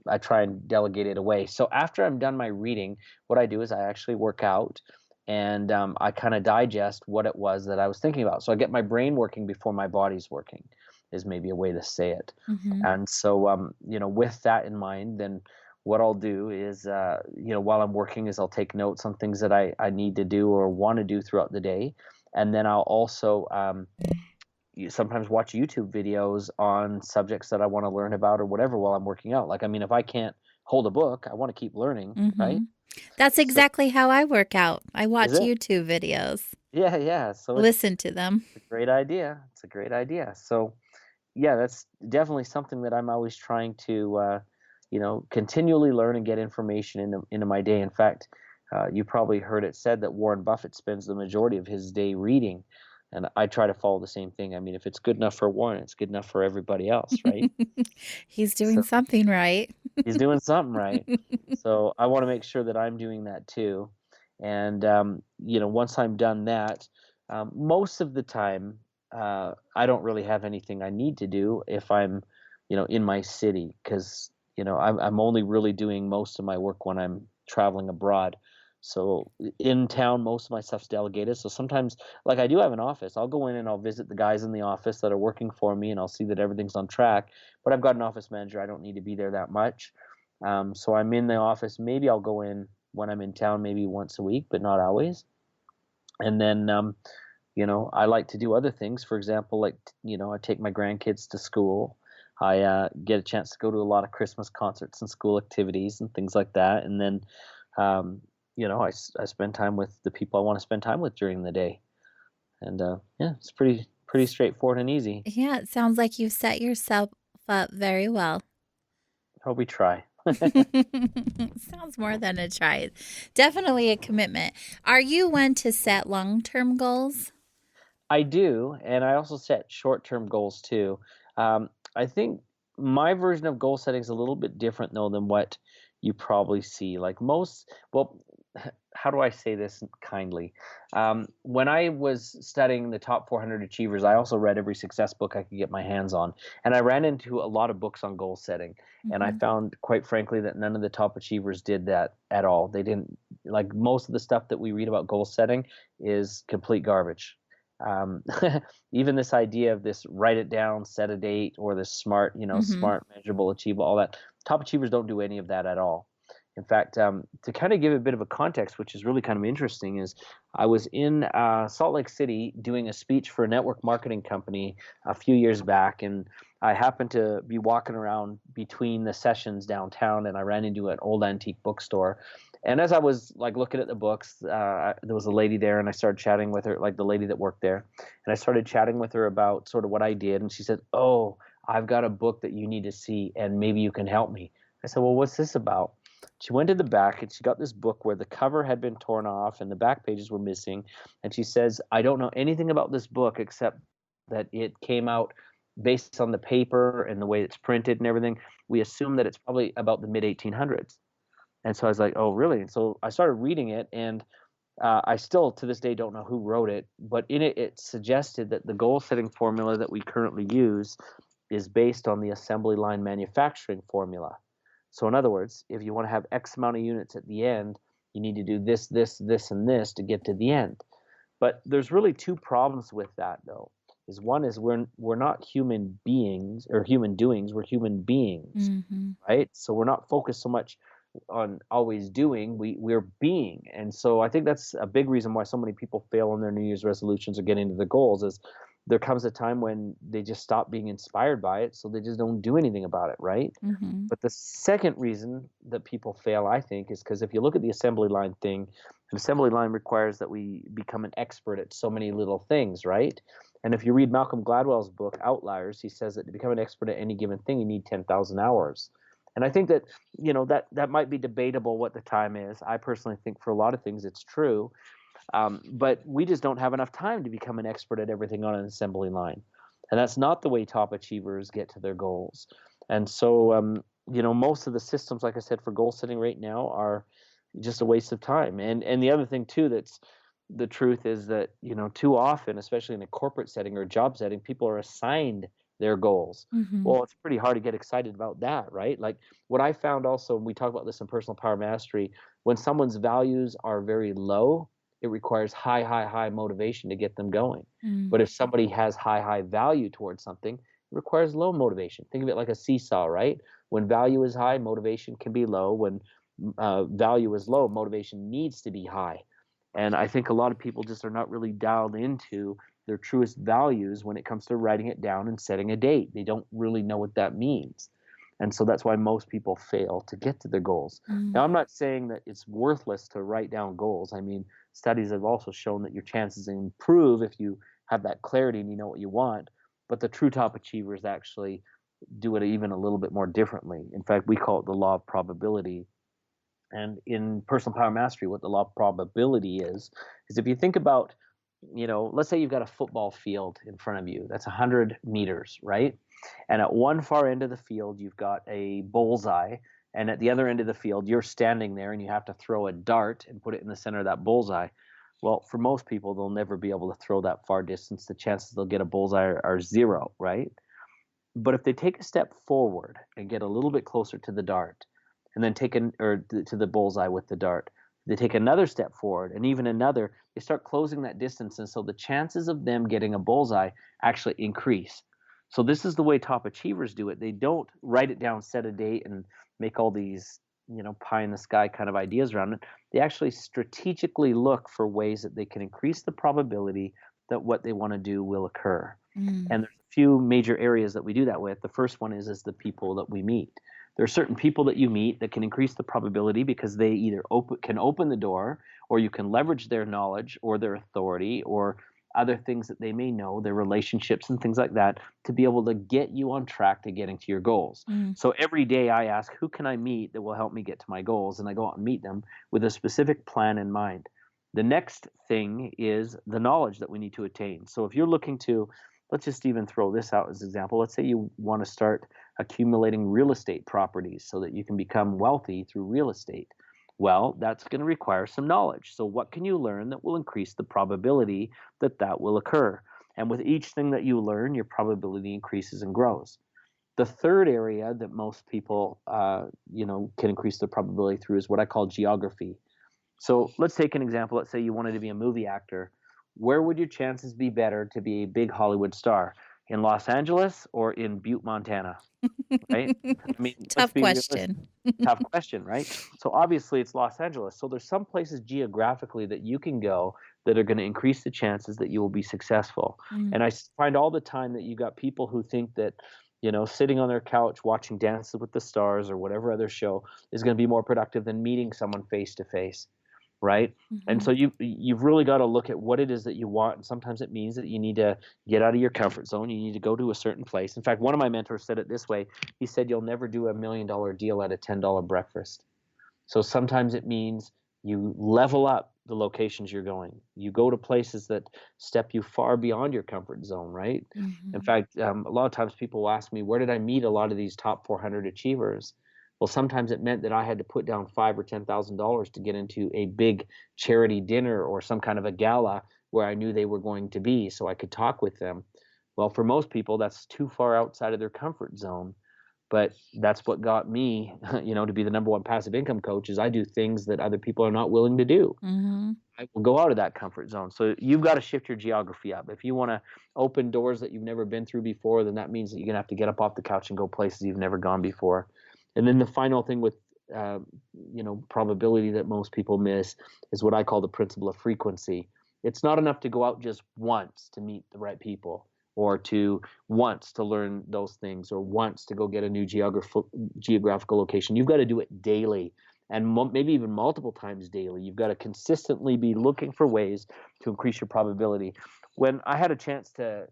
I try and delegate it away. So after I'm done my reading, what I do is I actually work out, and I kind of digest what it was that I was thinking about. So I get my brain working before my body's working, is maybe a way to say it. Mm-hmm. And so, with that in mind, then what I'll do is, while I'm working, is I'll take notes on things that I need to do or want to do throughout the day. And then I'll also sometimes watch YouTube videos on subjects that I want to learn about or whatever while I'm working out. Like, I mean, if I can't hold a book, I want to keep learning, Mm-hmm. right? That's So, exactly how I work out. I is watch it? YouTube videos, Yeah, yeah. So listen to them. it's a great idea. It's a great idea. So, yeah, that's definitely something that I'm always trying to, continually learn and get information into my day. In fact, you probably heard it said that Warren Buffett spends the majority of his day reading. And I try to follow the same thing. I mean, if it's good enough for Warren, it's good enough for everybody else, right? He's doing So something right. he's doing something right. So I want to make sure that I'm doing that too. And once I'm done that, most of the time, I don't really have anything I need to do if I'm, in my city, because I'm only really doing most of my work when I'm traveling abroad. So in town, most of my stuff's delegated. So sometimes, like I do have an office, I'll go in and I'll visit the guys in the office that are working for me, and I'll see that everything's on track. But I've got an office manager. I don't need to be there that much. So I'm in the office. Maybe I'll go in when I'm in town, maybe once a week, but not always. And then, I like to do other things. For example, like, I take my grandkids to school. I get a chance to go to a lot of Christmas concerts and school activities and things like that. And then, um, I spend time with the people I want to spend time with during the day. And yeah, it's pretty straightforward and easy. Yeah, it sounds like you've set yourself up very well. Hope we try. Sounds more than a try. Definitely a commitment. Are you one to set long-term goals? I do, and I also set short-term goals too. I think my version of goal setting is a little bit different though than what you probably see. Like most, well, how do I say this kindly? When I was studying the top 400 achievers, I also read every success book I could get my hands on, and I ran into a lot of books on goal setting, and I Mhm. found, quite frankly, that none of the top achievers did that at all. They didn't like most of the stuff that we read about goal setting is complete garbage. um, Even this idea of this write it down, set a date, or this smart, Mhm. smart, measurable, achievable, all that. Top achievers don't do any of that at all. In fact, to kind of give a bit of a context, which is really kind of interesting, is I was in Salt Lake City doing a speech for a network marketing company a few years back, and I happened to be walking around between the sessions downtown, and I ran into an old antique bookstore. And as I was like looking at the books, there was a lady there, and I started chatting with her, like the lady that worked there, and I started chatting with her about sort of what I did, and she said, "Oh, I've got a book that you need to see, and maybe you can help me." I said, "Well, what's this about?" She went to the back and she got this book where the cover had been torn off and the back pages were missing. And she says, "I don't know anything about this book except that it came out based on the paper and the way it's printed and everything. We assume that it's probably about the mid 1800s." And so I was like, "Oh, really?" And so I started reading it, and I still to this day don't know who wrote it, but in it, it suggested that the goal setting formula that we currently use is based on the assembly line manufacturing formula. So, in other words, if you want to have X amount of units at the end, you need to do this, this, this, and this to get to the end. But there's really two problems with that, though. Is one is we're not human beings or human doings, we're human beings, Mhm. right? So we're not focused so much on always doing, we're being. And so I think that's a big reason why so many people fail on their New Year's resolutions or getting to the goals is there comes a time when they just stop being inspired by it, so they just don't do anything about it, right? Mhm. But the second reason that people fail, I think, is because if you look at the assembly line thing, an assembly line requires that we become an expert at so many little things, right? And if you read Malcolm Gladwell's book Outliers, he says that to become an expert at any given thing, you need 10,000 hours. And I think that that might be debatable what the time is. I personally think for a lot of things it's true, but we just don't have enough time to become an expert at everything on an assembly line, and that's not the way top achievers get to their goals. And so, most of the systems, like I said, for goal setting right now are just a waste of time. And the other thing too that's the truth is that too often, especially in a corporate setting or a job setting, people are assigned their goals. Mhm. Well, it's pretty hard to get excited about that, right? Like what I found also, and we talk about this in personal power mastery, when someone's values are very low, it requires high, high, high motivation to get them going. Mm. But if somebody has high, high value towards something, it requires low motivation. Think of it like a seesaw, right? When value is high, motivation can be low. When value is low, motivation needs to be high. And I think a lot of people just are not really dialed into their truest values when it comes to writing it down and setting a date. They don't really know what that means. And so that's why most people fail to get to their goals. Mm. Now, I'm not saying that it's worthless to write down goals. I mean, studies have also shown that your chances improve if you have that clarity and you know what you want. But the true top achievers actually do it even a little bit more differently. In fact, we call it the law of probability. And in personal power mastery, what the law of probability is if you think about, let's say you've got a football field in front of you that's 100 meters, right? And at one far end of the field, you've got a bullseye. And at the other end of the field, you're standing there and you have to throw a dart and put it in the center of that bullseye. Well, for most people, they'll never be able to throw that far distance. The chances they'll get a bullseye are zero, right? But if they take a step forward and get a little bit closer to the dart, and then to the bullseye with the dart, they take another step forward and even another, they start closing that distance, and so the chances of them getting a bullseye actually increase. So this is the way top achievers do it. They don't write it down, set a date, and make all these pie in the sky kind of ideas around it. They actually strategically look for ways that they can increase the probability that what they want to do will occur. Mm. And there's a few major areas that we do that with. The first one is the people that we meet. There are certain people that you meet that can increase the probability because they either can open the door, or you can leverage their knowledge or their authority or other things that they may know, their relationships and things like that, to be able to get you on track to getting to your goals. Mm. So every day I ask, who can I meet that will help me get to my goals? And I go out and meet them with a specific plan in mind. The next thing is the knowledge that we need to attain. So if you're looking to, let's just even throw this out as an example. Let's say you want to start accumulating real estate properties so that you can become wealthy through real estate. Well, that's going to require some knowledge. So what can you learn that will increase the probability that that will occur? And with each thing that you learn, your probability increases and grows. The third area that most people, can increase the probability through is what I call geography. So let's take an example. Let's say you wanted to be a movie actor. Where would your chances be better to be a big Hollywood star? In Los Angeles or in Butte, Montana? Right? I mean, let's Tough be realistic. question. Tough question, right? So obviously it's Los Angeles. So there's some places geographically that you can go that are going to increase the chances that you will be successful. Mm. And I find all the time that you got people who think that, sitting on their couch watching Dances with the Stars or whatever other show is going to be more productive than meeting someone face to face, right? And so you've really got to look at what it is that you want. And sometimes it means that you need to get out of your comfort zone. You need to go to a certain place. In fact, one of my mentors said it this way. He said, you'll never do $1 million deal at a $10 breakfast. So sometimes it means you level up the locations you're going. You go to places that step you far beyond your comfort zone, right? In fact, a lot of times people will ask me, where did I meet a lot of these top 400 achievers? Well, sometimes it meant that I had to put down $5,000 or $10,000 to get into a big charity dinner or some kind of a gala where I knew they were going to be, so I could talk with them. Well, for most people, that's too far outside of their comfort zone. But that's what got me, to be the number one passive income coach. Is I do things that other people are not willing to do. I will go out of that comfort zone. So you've got to shift your geography up. If you want to open doors that you've never been through before, then that means that you're gonna have to get up off the couch and go places you've never gone before. And then the final thing with probability that most people miss is what I call the principle of frequency. It's not enough to go out just once to meet the right people, or to once to learn those things, or once to go get a new geographical location. You've got to do it daily, and maybe even multiple times daily. You've got to consistently be looking for ways to increase your probability. When I had a chance to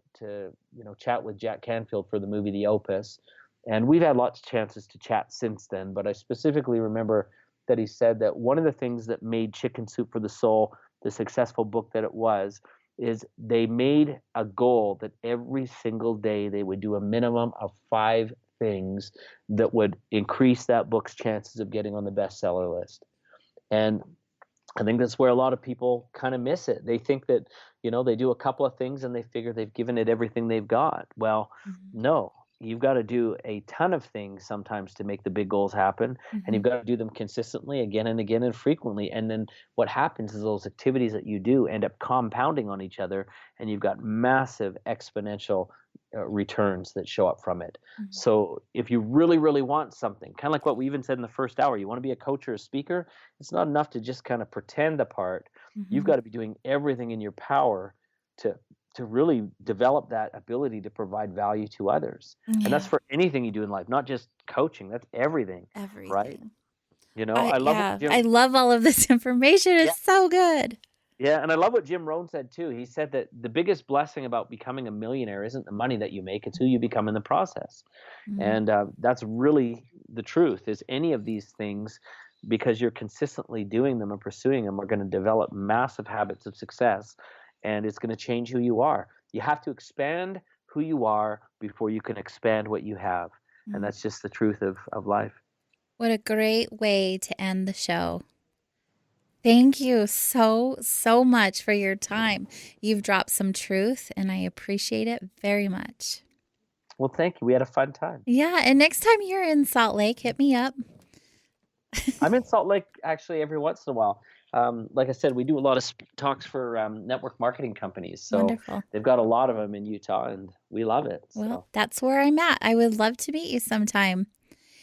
chat with Jack Canfield for the movie The Opus, and we've had lots of chances to chat since then, but I specifically remember that he said that one of the things that made Chicken Soup for the Soul the successful book that it was is they made a goal that every single day they would do a minimum of 5 things that would increase that book's chances of getting on the bestseller list. And I think that's where a lot of people kind of miss it. They think that, they do a couple of things and they figure they've given it everything they've got. Well, no. You've got to do a ton of things sometimes to make the big goals happen, and you've got to do them consistently again and again and frequently. And then what happens is those activities that you do end up compounding on each other, and you've got massive exponential returns that show up from it. So if you really, really want something, kind of like what we even said in the first hour, you want to be a coach or a speaker, it's not enough to just kind of pretend the part. You've got to be doing everything in your power to really develop that ability to provide value to others. And that's for anything you do in life, not just coaching. That's everything. Right? I love what I love all of this information. It's so good. Yeah, and I love what Jim Rohn said too. He said that the biggest blessing about becoming a millionaire isn't the money that you make, it's who you become in the process. And that's really the truth, is any of these things, because you're consistently doing them and pursuing them, are going to develop massive habits of success. And it's going to change who you are. You have to expand who you are before you can expand what you have. And that's just the truth of life. What a great way to end the show. Thank you so, so much for your time. You've dropped some truth, and I appreciate it very much. Well, thank you. We had a fun time. Yeah, and next time you're in Salt Lake, hit me up. I'm in Salt Lake actually every once in a while. Like I said, we do a lot of talks for network marketing companies. So Wonderful. They've got a lot of them in Utah, and we love it. Well, that's where I'm at. I would love to meet you sometime.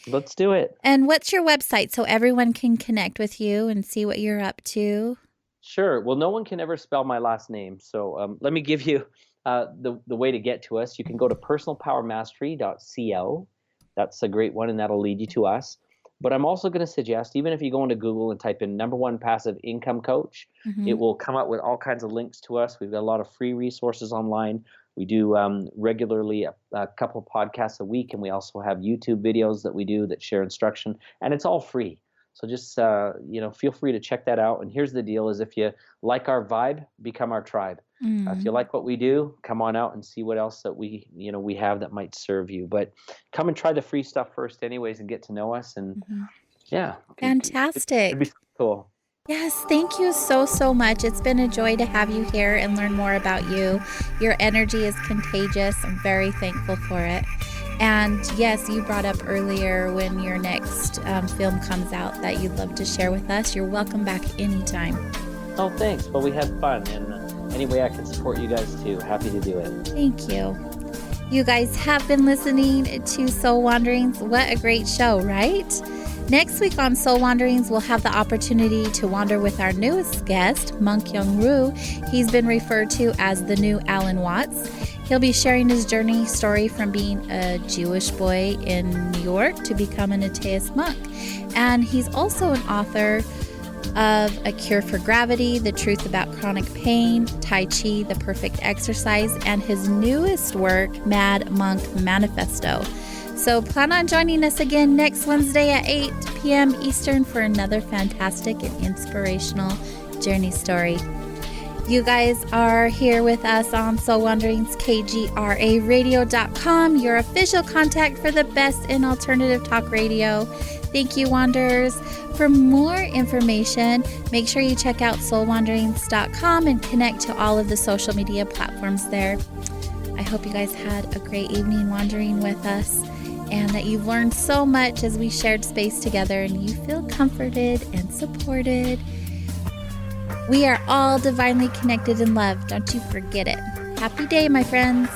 Let's do it. And what's your website so everyone can connect with you and see what you're up to? Sure. Well, no one can ever spell my last name. So let me give you the way to get to us. You can go to personalpowermastery.co. That's a great one, and that'll lead you to us. But I'm also going to suggest, even if you go into Google and type in #1 passive income coach, it will come up with all kinds of links to us. We've got a lot of free resources online. We do regularly a couple podcasts a week, and we also have YouTube videos that we do that share instruction, and it's all free. So just feel free to check that out. And here's the deal: is if you like our vibe, become our tribe. If you like what we do, come on out and see what else that we have that might serve you. But come and try the free stuff first, anyways, and get to know us. And yeah, Fantastic. It'd be cool. Yes, thank you so much. It's been a joy to have you here and learn more about you. Your energy is contagious. I'm very thankful for it. And yes, you brought up earlier when your next film comes out that you'd love to share with us. You're welcome back anytime. Oh, thanks. Well, we had fun, and any way I can support you guys too, happy to do it. Thank you. You guys have been listening to Soul Wanderings. What a great show, right? Next week on Soul Wanderings, we'll have the opportunity to wander with our newest guest, Monk Young Roo. He's been referred to as the new Alan Watts. He'll be sharing his journey story from being a Jewish boy in New York to becoming a Taoist monk. And he's also an author of A Cure for Gravity, The Truth About Chronic Pain, Tai Chi, The Perfect Exercise, and his newest work, Mad Monk Manifesto. So plan on joining us again next Wednesday at 8 p.m. Eastern for another fantastic and inspirational journey story. You guys are here with us on Soul Wanderings, KGRAradio.com, your official contact for the best in alternative talk radio. Thank you, Wanderers. For more information, make sure you check out soulwanderings.com and connect to all of the social media platforms there. I hope you guys had a great evening wandering with us and that you've learned so much as we shared space together and you feel comforted and supported. We are all divinely connected in love. Don't you forget it. Happy day, my friends.